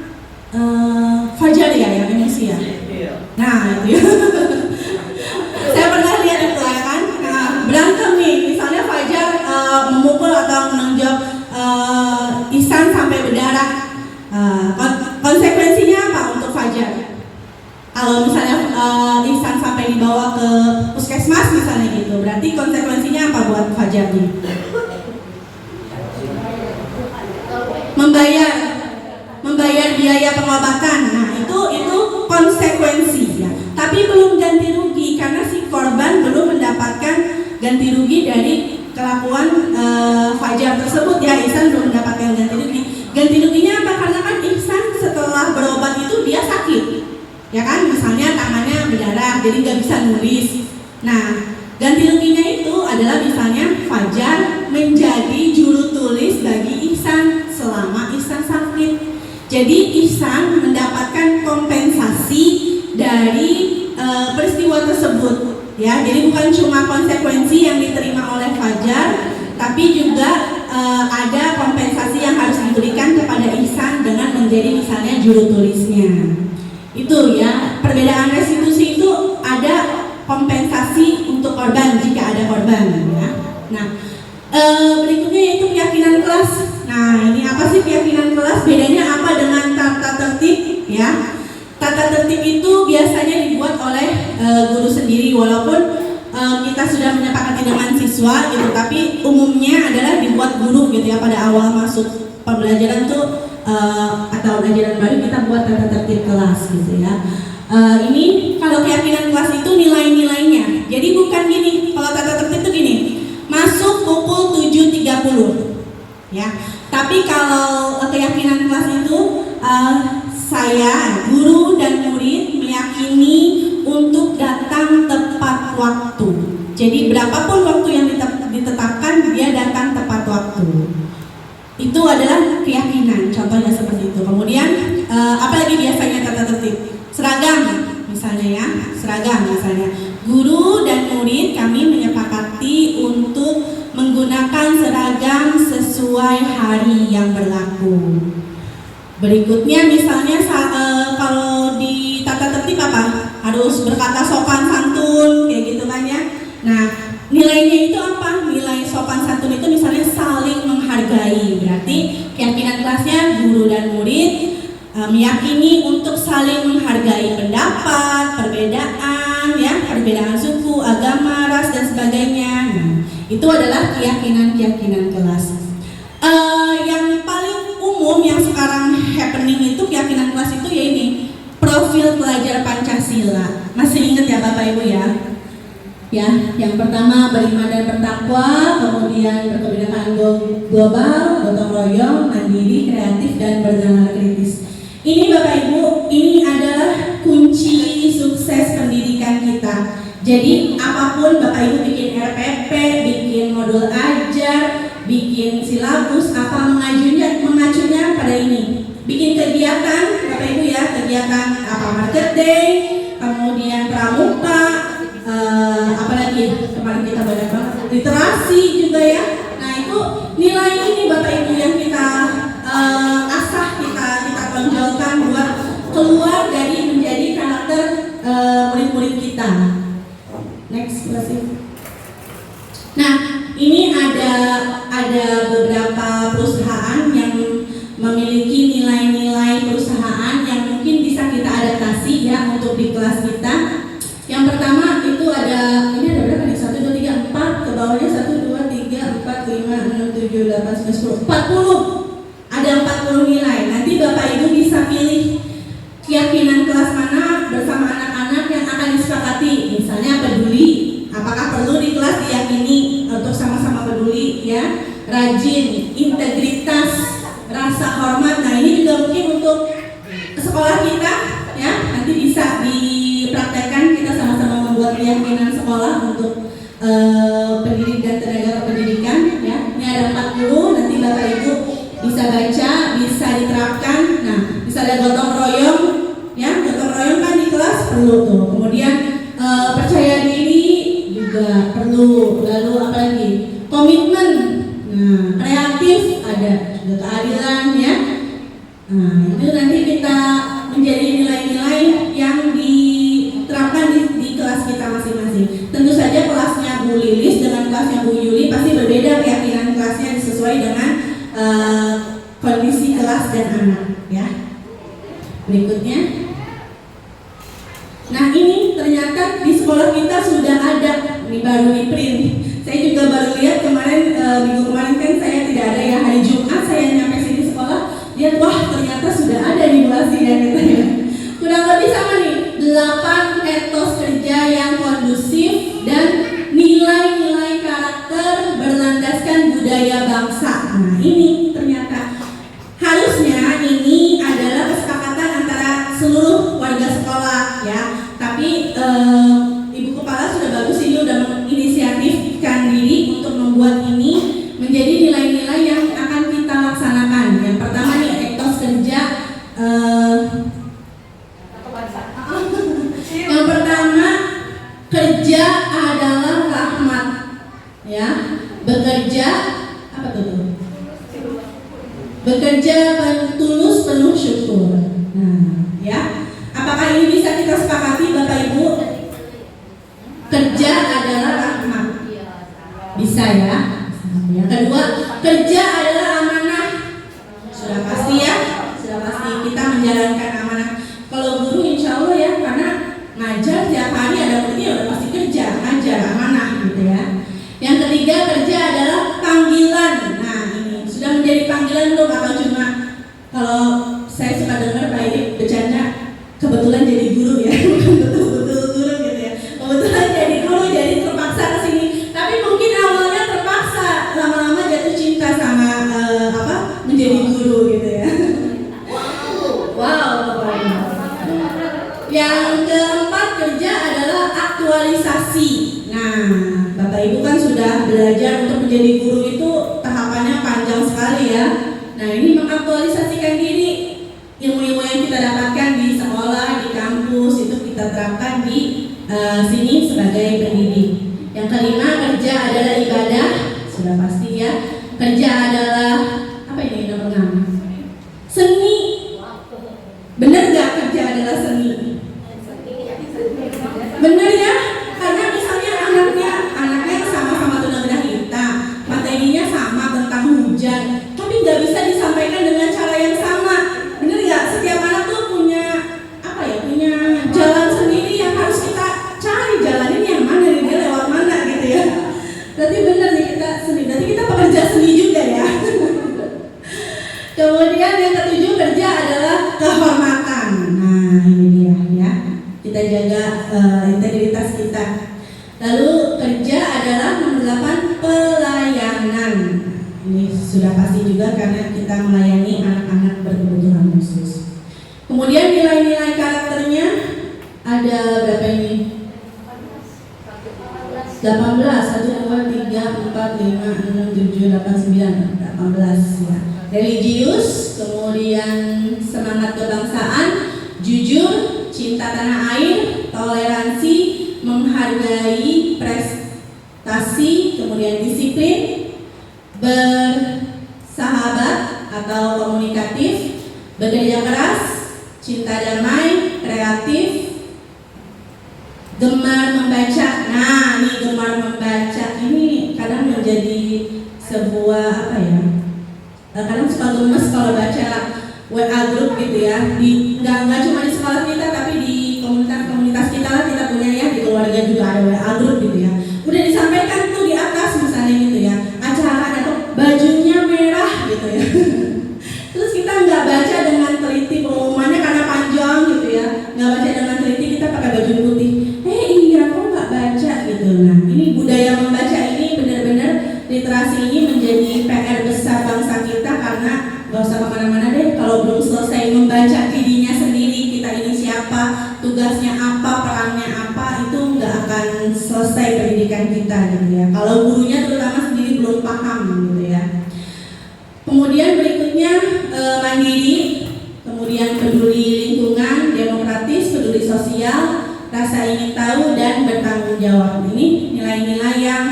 Fajar ya yang emosi ya. Nah itu ya. Saya pernah lihat itu ya kan. Nah, berantem nih, misalnya Fajar memukul atau menonjok Ihsan sampai berdarah. Konsekuensinya apa untuk Fajar? Kalau misalnya Ihsan sampai dibawa ke puskesmas misalnya gitu, berarti konsekuensinya apa buat Fajar nih? Membayar biaya pengobatan. Nah, itu konsekuensi ya. Tapi belum ganti rugi karena si korban belum mendapatkan ganti rugi dari kelakuan Fajar tersebut ya. Ihsan belum mendapatkan ganti rugi. Ganti ruginya apa? Karena kan Ihsan setelah berobat itu dia sakit. Ya kan, misalnya tangannya berdarah, jadi nggak bisa nulis. Nah, ganti ruginya itu adalah misalnya Fajar menjadi juru tulis bagi Ihsan selama Ihsan sakit. Jadi Ihsan mendapatkan kompensasi dari peristiwa tersebut. Ya, jadi bukan cuma konsekuensi yang diterima oleh Fajar, tapi juga ada kompensasi yang harus diberikan kepada Ihsan dengan menjadi misalnya juru tulisnya. Itu ya, perbedaan restitusi itu ada kompensasi untuk korban jika ada korban ya. Nah, berikutnya yaitu keyakinan kelas. Nah, ini apa sih keyakinan kelas? Bedanya apa dengan tata tertib ya? Tata tertib itu biasanya dibuat oleh guru sendiri, walaupun kita sudah menyepakati dengan siswa gitu, tapi umumnya adalah dibuat guru gitu ya pada awal masuk pembelajaran tuh atau pelajaran baru kita buat tata tertib kelas gitu ya. Ini kalau keyakinan kelas itu nilai-nilainya. Jadi bukan gini, kalau tata tertib itu gini. ya. Tapi kalau keyakinan kelas itu saya, guru dan murid meyakini untuk datang tepat waktu. Jadi berapapun waktu yang ditetapkan, dia datang tepat waktu. Itu adalah keyakinan, contohnya seperti itu. Kemudian apalagi biasanya tata tertib? Seragam misalnya ya, seragam misalnya. Guru dan murid kami menyepakati untuk menggunakan seragam sesuai hari yang berlaku. Berikutnya misalnya kalau di tata tertib apa? Harus berkata sopan santun kayak gitu kan ya. Nah, nilainya itu apa? Nilai sopan santun itu misalnya saling menghargai. Berarti keyakinan kelasnya guru dan murid meyakini untuk saling menghargai pendapat, perbedaan ya, perbedaan suku, agama, ras dan sebagainya. Nah, itu adalah keyakinan kelas. Yang paling umum yang sekarang happening itu keyakinan kelas itu ya ini, profil pelajar Pancasila. Masih ingat ya Bapak Ibu ya? Ya, yang pertama beriman dan bertakwa, kemudian berkebinekaan global, gotong royong, mandiri, kreatif dan bernalar kritis. Ini Bapak Ibu, ini adalah kunci sukses pendidikan kita. Jadi apapun Bapak Ibu bikin RPP, bikin modul ajar, bikin silabus, apa mengacunya pada ini. Bikin kegiatan Bapak Ibu ya, kegiatan apa market day, kemudian pramuka, apalagi kemarin kita banyak banget literasi juga ya. Nah itu nilai ini Bapak Ibu yang kita asah, kita tonjolkan buat keluar dari menjadi karakter murid-murid kita. Next please. Nah ini ada beberapa perusahaan yang memiliki nilai-nilai perusahaan yang mungkin bisa kita adaptasi ya untuk di kelas kita. Yang pertama itu ada, ini ada berapa nih? 1, 2, 3, 4, ke bawahnya 1, 2, 3, 4, 5, 6, 7, 8, 9, 10, 40. Ada 40 nilai. Nanti Bapak Ibu bisa pilih keyakinan kelas mana bersama anak-anak yang akan disepakati. Misalnya peduli, apakah perlu di kelas diyakini untuk sama-sama peduli ya, rajin, integritas, rasa hormat. Nah ini juga mungkin untuk sekolah kita ya, nanti bisa dipraktekkan, kita sama-sama membuat keyakinan sekolah untuk pendidik dan tenaga pendidikan ya. Ini ada 40, nanti Bapak Ibu bisa baca, bisa diterapkan. Nah, bisa ada gotong royong ya, gotong royong kan di kelas perlu tuh. Kemudian percaya diri juga perlu. Lalu apa lagi? Komitmen. Nah, kreatif ada, juga keadilan ya. Nah, itu nanti kita menjadi nilai-nilai yang diterapkan di kelas kita masing-masing. Tentu saja kelasnya Bu Lilis dengan kelasnya Bu Yuli pasti berbeda keyakinan kelasnya, sesuai dengan kondisi kelas dan anak ya. Berikutnya. Nah ini ternyata di sekolah kita sudah ada, ini baru di print. Saya juga baru lihat kemarin, minggu kemarin kan saya tidak ada ya, hari Jumat saya nyampe sini sekolah, lihat wah ternyata sudah ada di Belasi ya gitu ya. Kurang lebih sama nih, 8 etos kerja yang kondusif dan nilai-nilai karakter berlandaskan budaya bangsa. Nah ini ternyata harusnya ini adalah kesepakatan antara seluruh warga sekolah ya. Tapi Ibu Kepala sudah bagus, ini udah menginisiatifkan diri untuk membuat ini menjadi nilai-nilai yang akan kita laksanakan. Yang pertama nih etos kerja. Yang pertama, kerja adalah rahmat ya. Bekerja apa tuh? Bekerja tulus penuh syukur. Nah, ya. Apakah ini bisa kita sepakati Bapak Ibu? Kerja adalah rahmat. Bisa ya. Yang kedua, kerja adalah amanah. Sudah pasti ya. Sudah pasti kita menjalankan amanah. Kalau guru insya Allah ya, karena ngajar tiap hari ada muridnya udah pasti kerja, ngajar, amanah gitu ya. Yang ketiga, kerja adalah panggilan. Nah ini sudah menjadi panggilan belum, atau cuma kalau saya suka dengar Pak Idik bercanda kebetulan jadi guru ya, bukan betul-betul guru gitu ya. Kebetulan jadi guru jadi terpaksa kesini. Tapi mungkin awalnya terpaksa, lama-lama jatuh cinta sama Ibu kan sudah belajar untuk menjadi guru itu tahapannya panjang sekali ya. Nah ini mengaktualisasikan diri, ilmu-ilmu yang kita dapatkan di sekolah, di kampus itu kita terapkan di sini sebagai pendidik. Yang kelima, kerja adalah ibadah, sudah pasti ya. Kerja adalah apa ini nomor 6? Seni. Benar nggak kerja adalah seni? Benar ya? Karena misalnya anaknya sama-sama tunagrahita, materinya sama tentang hujan, tapi nggak bisa disampaikan dengan cara yang sama. Benar nggak? Setiap anak tuh punya punya jalan sendiri yang harus kita cari, jalan ini yang mana, dia lewat mana gitu ya. Berarti benar nih kita seni, berarti kita pekerja seni juga ya. Kemudian yang ketujuh, kerja adalah kehormatan. Nah ini dia ya, kita jaga integritas kita. Lalu kerja adalah nomor 8, pelayanan. Ini sudah pasti juga karena kita melayani anak-anak berkebutuhan khusus. Kemudian nilai-nilai karakternya ada berapa ini? 18, 1, 2, 3, 4, 5, 6, 7, 8, 9, 18 ya. Religius, kemudian semangat kebangsaan, jujur, cinta tanah air, toleransi, menghargai prestasi, kemudian disiplin, bersahabat atau komunikatif, bekerja keras, cinta damai, kreatif, gemar membaca. Nah, ini gemar membaca ini kadang menjadi sebuah kadang suka gemes kalau baca WA grup gitu ya. Nggak cuma di sekolah kita, tapi di komunitas kita lah kita punya ya, di keluarga juga ada WA grup gitu ya. Udah disampaikan tuh di atas misalnya gitu ya, acaranya tuh bajunya merah gitu ya. Terus kita nggak baca dengan teliti pengumumannya karena panjang gitu ya, nggak baca dengan teliti, kita pakai baju putih. Iya kok nggak baca gitu. Nah ini budaya membaca ini benar-benar, literasi ini menjadi PR besar bangsa kita, karena nggak usah kemana-mana deh, kalau belum selesai membaca dirinya sendiri, kita ini siapa, tugasnya apa, perannya apa, itu nggak akan selesai pendidikan kita gitu ya. Kalau gurunya terutama sendiri belum paham gitu ya. Kemudian berikutnya mandiri, kemudian peduli lingkungan, demokratis, peduli sosial, rasa ingin tahu, dan bertanggung jawab. Ini nilai-nilai yang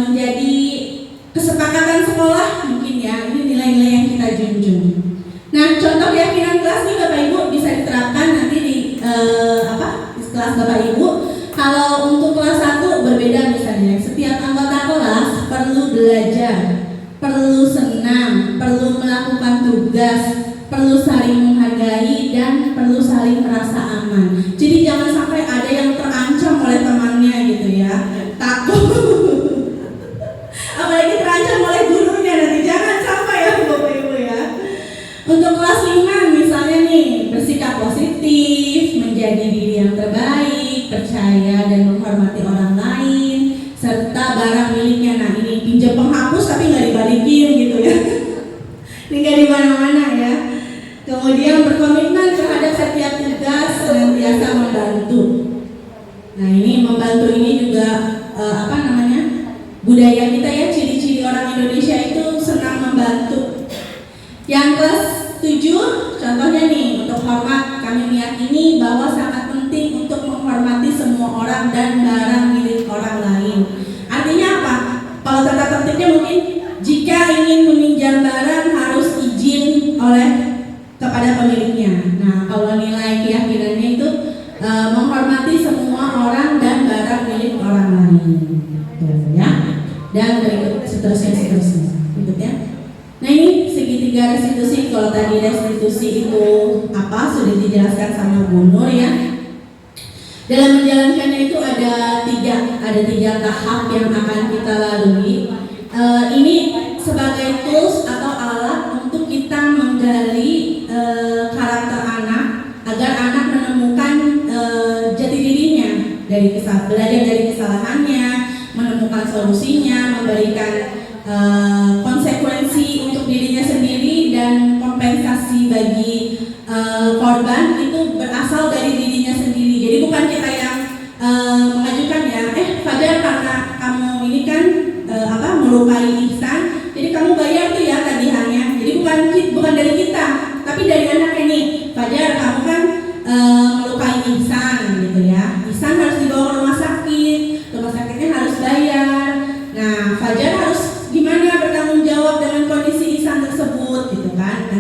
menjadi kesepakatan sekolah mungkin ya. Ini nilai-nilai yang kita junjung. Nah, contoh keyakinan kelas nih Bapak Ibu bisa diterapkan nanti di kelas Bapak Ibu. Kalau untuk kelas 1 berbeda misalnya. Setiap anggota kelas perlu belajar, perlu senang, perlu melakukan tugas, perlu saling menghargai, dan perlu saling merasa aman. Jadi jangan sampai ada yang terancam oleh temannya gitu ya, takut. Apalagi terancam oleh gurunya, nanti jangan sampai ya Bapak Ibu ya. Untuk kelas 5 misalnya nih, bersikap positif, menjadi diri yang terbaik, percaya dan menghormati orang lain, serta barang miliknya. Nah ini pinjam penghapus tapi nggak dibalikin gitu ya. Ini nggak di mana-mana ya. Kemudian berkomitmen terhadap setiap tugas, senantiasa membantu. Nah ini membantu ini juga budaya kita ya, ciri-ciri orang Indonesia itu senang membantu. Yang kelas 7 contohnya nih, untuk hormat, kami meyakini bahwa sangat penting untuk menghormati semua orang dan barang milik orang lain. Artinya apa? Kalau tata tertibnya mungkin jika ingin meminjam barang harus izin kepada pemiliknya. Nah, kalau nilai keyakinannya itu menghormati semua orang dan barang milik orang lain. Ya. Dan berikut seterusnya. Berikutnya. Nah, ini segitiga restitusi. Kalau tadi restitusi itu apa sudah dijelaskan sama Bu Nur ya. Dalam menjalankannya itu ada tiga tahap yang akan kita lalui. Ini sebagai tools atau alat untuk kita menggali karakter anak, agar anak menemukan jati dirinya, belajar dari kesalahannya, menemukan solusinya, memberikan konsekuensi untuk dirinya sendiri, dan kompensasi bagi korban itu berasal dari dirinya sendiri. Jadi bukan kita yang mengajukan ya, Fajar karena kamu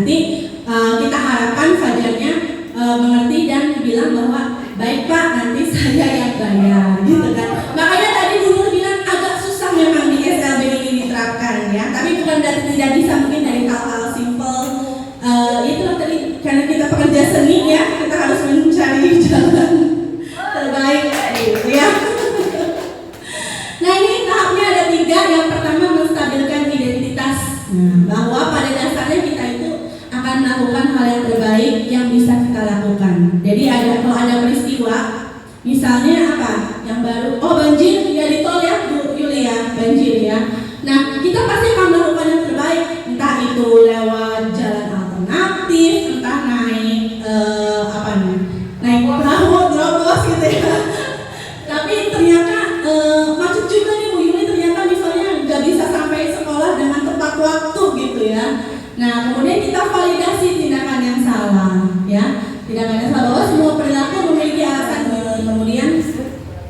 nanti kita harapkan Fajarnya mengerti dan bilang bahwa baik Pak, nanti saya yang bayar gitu kan. Makanya tadi Bu Nur bilang agak susah memang di SLB ini diterapkan ya, tapi bukan dari tidak bisa, mungkin dari hal-hal simple. Itulah tadi, karena kita pekerja seni ya, kita harus mencari jalan terbaik gitu ya. Nah ini tahapnya ada 3. Yang pertama menstabilkan identitas, bahwa pada dasarnya kita itu akan melakukan hal yang terbaik yang bisa kita lakukan. Jadi kalau ada peristiwa, misalnya apa yang baru, banjir ya di tol ya Bu Yulia, banjir ya. Nah kita pasti akan melakukan yang terbaik, entah itu lewat jalan alternatif, entah naik naik perahu, terobos gitu ya. Tapi ternyata macet juga nih Bu Yuli, ternyata misalnya nggak bisa sampai sekolah dengan tepat waktu gitu ya. Nah kemudian kita validasi tindakan yang salah ya, tindakan yang salah, bahwa semua perilaku memiliki alasan. Kemudian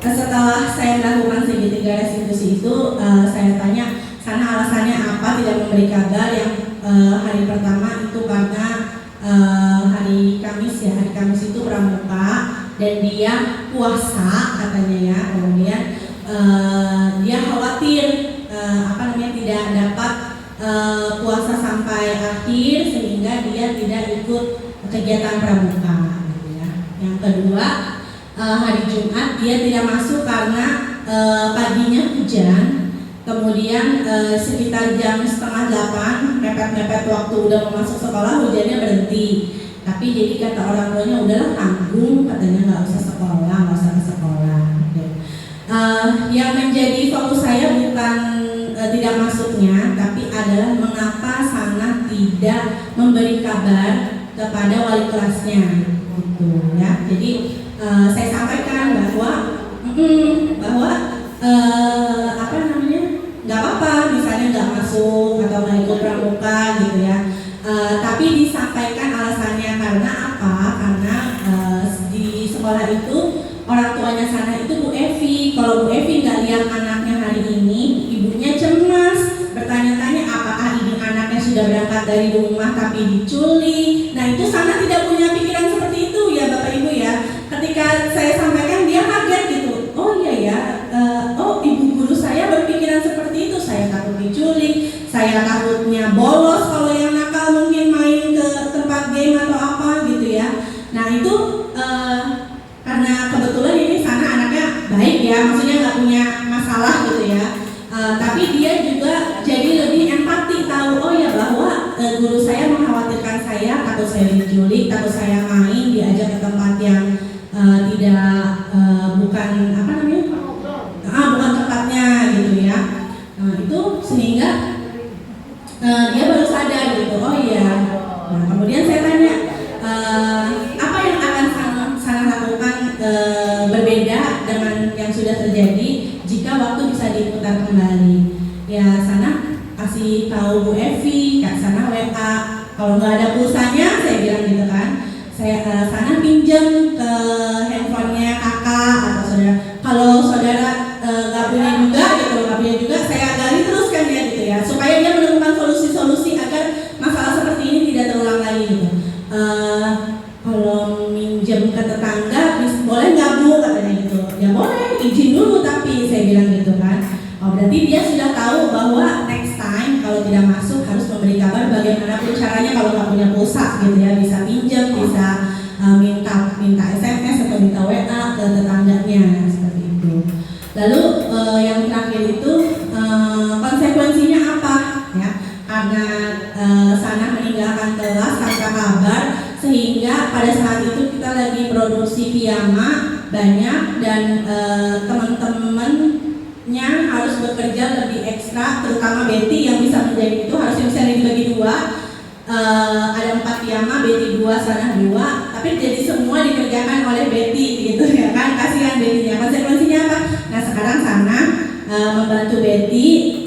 setelah saya melakukan segitiga restitusi itu, saya tanya sana alasannya apa tidak memberi kabar. Yang hari pertama itu karena hari Kamis ya, hari Kamis itu pramuka dan dia puasa katanya ya. Kemudian dia khawatir tidak dapat puasa sampai akhir sehingga dia tidak ikut kegiatan pramuka gitu ya. Yang kedua, hari Jumat dia tidak masuk karena paginya hujan. Kemudian sekitar jam 7:30 mepet-mepet waktu udah mau masuk sekolah, hujannya berhenti. Tapi jadi kata orang tuanya, udahlah tanggung, katanya nggak usah sekolah, nggak usah ke sekolah. Yang menjadi fokus saya bukan tidak masuknya, tapi adalah mengapa Sana tidak memberi kabar kepada wali kelasnya, gitu ya. Jadi saya sampaikan bahwa nggak apa-apa, misalnya nggak masuk atau nggak ikut pramuka gitu ya. Tapi disampaikan alasannya karena apa? Karena di sekolah itu orang tuanya Sana itu Bu Evi. Kalau Bu Evi nggak lihat anaknya hari ini, ibunya cemas, bertanya-tanya apakah ini anaknya sudah berangkat dari rumah tapi diculik. Nah itu Sana tidak punya pikiran seperti itu ya Bapak Ibu ya. Ketika saya sampaikan dia kaget gitu. Oh iya ya, ibu guru saya berpikiran seperti itu. Saya takut diculik, saya takutnya bolos kalau yang nakal mungkin main ke tempat game atau apa gitu ya. Nah itu karena kebetulan ini Sana anaknya baik ya, maksudnya nggak punya masalah gitu ya. Tapi dia juga jadi lebih empati, tahu oh ya bahwa guru saya mengkhawatirkan saya, takut saya diculik, takut saya main diajak ke tempat yang bukan tempatnya gitu ya. Nah itu sehingga dia baru sadar gitu, oh iya. Nah kemudian saya tanya apa yang akan Sana lakukan berbeda dengan yang sudah terjadi jika waktu bisa diputar kembali. Ya Sana kasih tahu Bu Evi, Kak Sana WA, kalau nggak ada pulsanya saya bilang gitu kan, saya Sana pinjam ke handphonenya kakak atau saudara. Kalau saudara nggak punya juga saya gali terus kan ya gitu ya, supaya dia menemukan solusi-solusi agar masalah seperti ini tidak terulang lagi gitu. Kalau minjem ke tetangga boleh nggak Bu katanya gitu. Ya boleh, izin dulu tapi saya bilang gitu kan. Oh berarti dia sudah tahu bahwa next time kalau tidak masuk harus memberi kabar bagaimanapun caranya. Kalau nggak punya pulsa gitu ya, bisa pinjam, bisa minta SMS atau minta WA ke tetangganya seperti itu. Lalu yang terakhir itu konsekuensinya apa ya? Karena Sana meninggalkan kelas tanpa kabar, sehingga pada saat itu kita lagi produksi piyama banyak dan teman-temannya harus bekerja lebih ekstra, terutama Betty yang bisa menjadi itu harusnya bisa dibagi 2. Ada 4 piyama, Betty 2, Sana 2, tapi jadi semua dikerjakan oleh Betty gitu ya kan, kasihan Betty-nya. Konsekuensinya apa? Nah sekarang Sana membantu Betty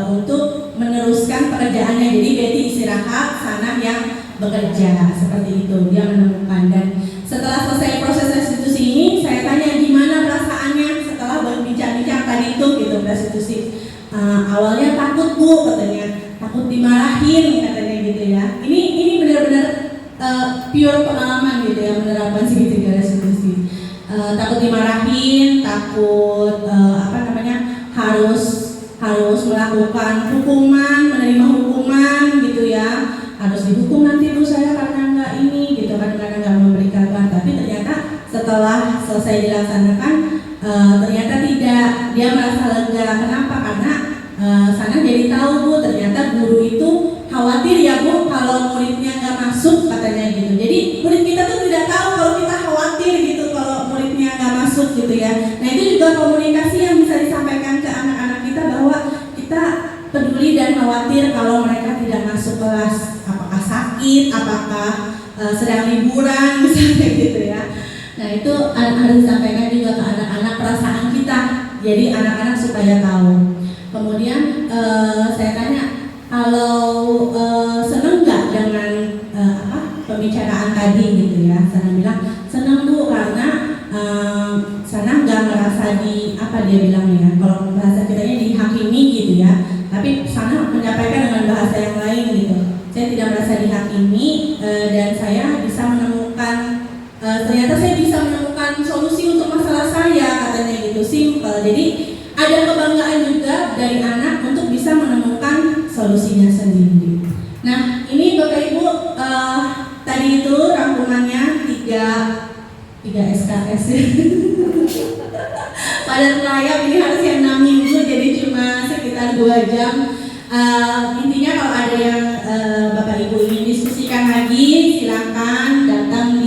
untuk meneruskan pekerjaannya. Jadi Betty istirahat, Sana yang bekerja seperti itu. Dia menemukan, dan setelah selesai proses restitusi ini saya tanya gimana perasaannya setelah berbincang-bincang tadi itu gitu restitusi. Awalnya takut Bu katanya, takut dimarahin katanya gitu ya. Ini pure pengalaman gitu ya menerapkan segitiga restitusi. Takut dimarahin, takut harus melakukan hukuman, menerima hukuman gitu ya, harus dihukum nanti Bu saya karena nggak ini gitu kan, karena nggak memberi kabar. Tapi ternyata setelah selesai dilaksanakan ternyata tidak, dia merasa lega. Kenapa? Karena sana jadi tahu Bu, ternyata guru itu khawatir ya Bu kalau muridnya nggak masuk katanya gitu. Jadi murid kita tuh tidak tahu kalau kita khawatir gitu kalau muridnya nggak masuk gitu ya. Nah itu juga komunikasi yang bisa disampaikan ke anak-anak kita bahwa kita peduli dan khawatir kalau mereka tidak masuk kelas, apakah sakit, apakah sedang liburan misalnya gitu ya. Nah itu harus disampaikan juga ke anak-anak perasaan kita, jadi anak-anak supaya tahu. Kemudian saya tanya, kalau seneng nggak dengan pembicaraan tadi gitu ya? Sana bilang seneng Bu karena sana nggak merasa dia bilang ya, kalau bahasa kitanya dihakimi gitu ya, tapi sana menyampaikan dengan bahasa yang lain gitu. Saya tidak merasa dihakimi dan saya bisa menemukan ternyata saya bisa menemukan solusi untuk masalah saya katanya gitu, simple. Jadi ada kebanggaan juga dari anak untuk bisa menemukan solusinya sendiri. Nah ini Bapak Ibu tadi itu rangkumannya 3 SKS pada pelayap ini harus yang 6 minggu, jadi cuma sekitar 2 jam. Intinya kalau ada yang Bapak Ibu ingin diskusikan lagi, silakan datang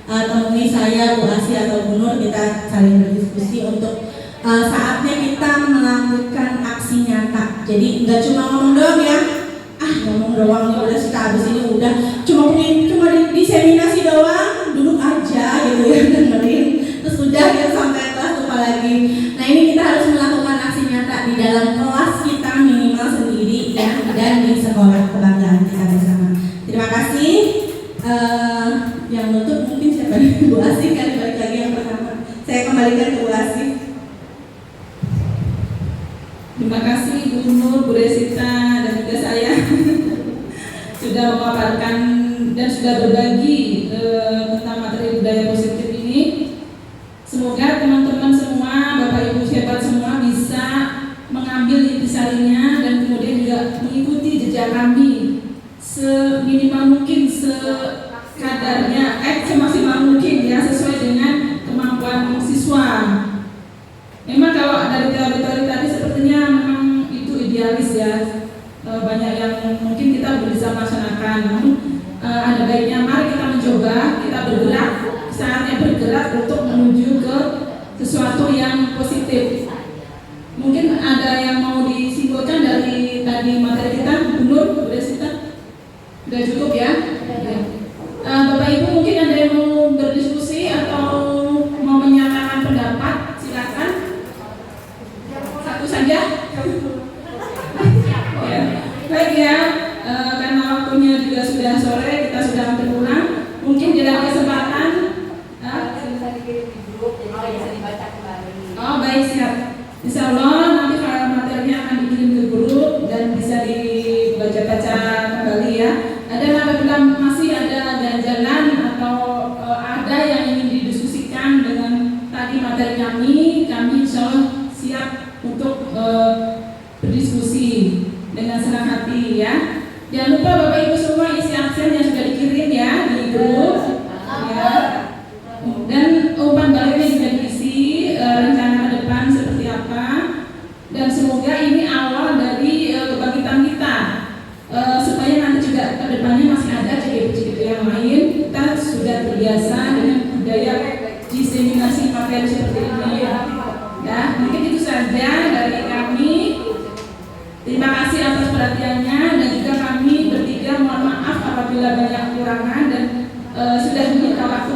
temui saya, Bu Asi atau Bu Nur, kita saling berdiskusi untuk saatnya kita melanjutkan aksi nyata. Jadi nggak cuma ngomong doang ya, ngomong doang nih udah sudah habis ini udah cuma diseminasi doang, duduk aja gitu ya dengerin, terus udah ya sampai kelas lupa lagi. Nah ini kita harus melakukan aksi nyata di dalam kelas kita minimal sendiri ya, dan di sekolah kebanggaan kita bersama. Terima kasih. Yang nutup mungkin siapa nih? Bu Asih kan balik lagi yang pertama. Saya kembalikan ke Bu Asih. Terima kasih Bu Nur, Bu Resita, dan juga saya sudah memaparkan dan sudah berbagi tentang materi budaya positif ini. Semoga teman-teman semua, Bapak Ibu hebat semua bisa mengambil intisarinya dan kemudian juga mengikuti jejak kami seminimal mungkin, sekadarnya, semaksimal mungkin ya, sesuai dengan kemampuan siswa. Memang kalau dari teori-teori tadi sepertinya memang itu idealis ya, banyak yang mungkin kita bisa laksanakan. Namun ada baiknya mari kita mencoba, kita bergerak, saatnya bergerak untuk menuju ke sesuatu yang positif. Mungkin ada yang mau disimpulkan dari tadi materi kita, Bu Nur, Bu Resita? Sudah cukup ya? Bapak Ibu mungkin ada yang mau berdiskusi atau mau menyatakan pendapat, silakan. Satu saja. Ya. Baik ya, karena waktunya juga sudah sore, kita sudah hampir pulang. Mungkin di dalam kesempatan bisa dikirim di grup, jadi bisa dibaca kembali. Oh baik, siap. Insya Allah nanti materinya akan dikirim ke grup dan bisa dibaca-baca kembali ya. Dan apabila masih ada ganjalan atau ada yang ingin didiskusikan dengan tadi materi kami insya Allah siap untuk berdiskusi dengan senang hati ya. Jangan lupa Bapak Ibu semua isi absen yang sudah dikirim ya di grup ya. Dan umpan baliknya juga diisi rencana ke depan seperti apa. Dan semoga ini awal dari kebangkitan kita, supaya nanti juga ke depannya masih ada CGP yang lain. Kita sudah terbiasa dengan budaya diseminasi materi seperti ini ya. Mungkin itu saja dari kami. Terima kasih atas perhatiannya, dan juga kami bertiga mohon maaf apabila banyak kekurangan dan sudah meminta waktu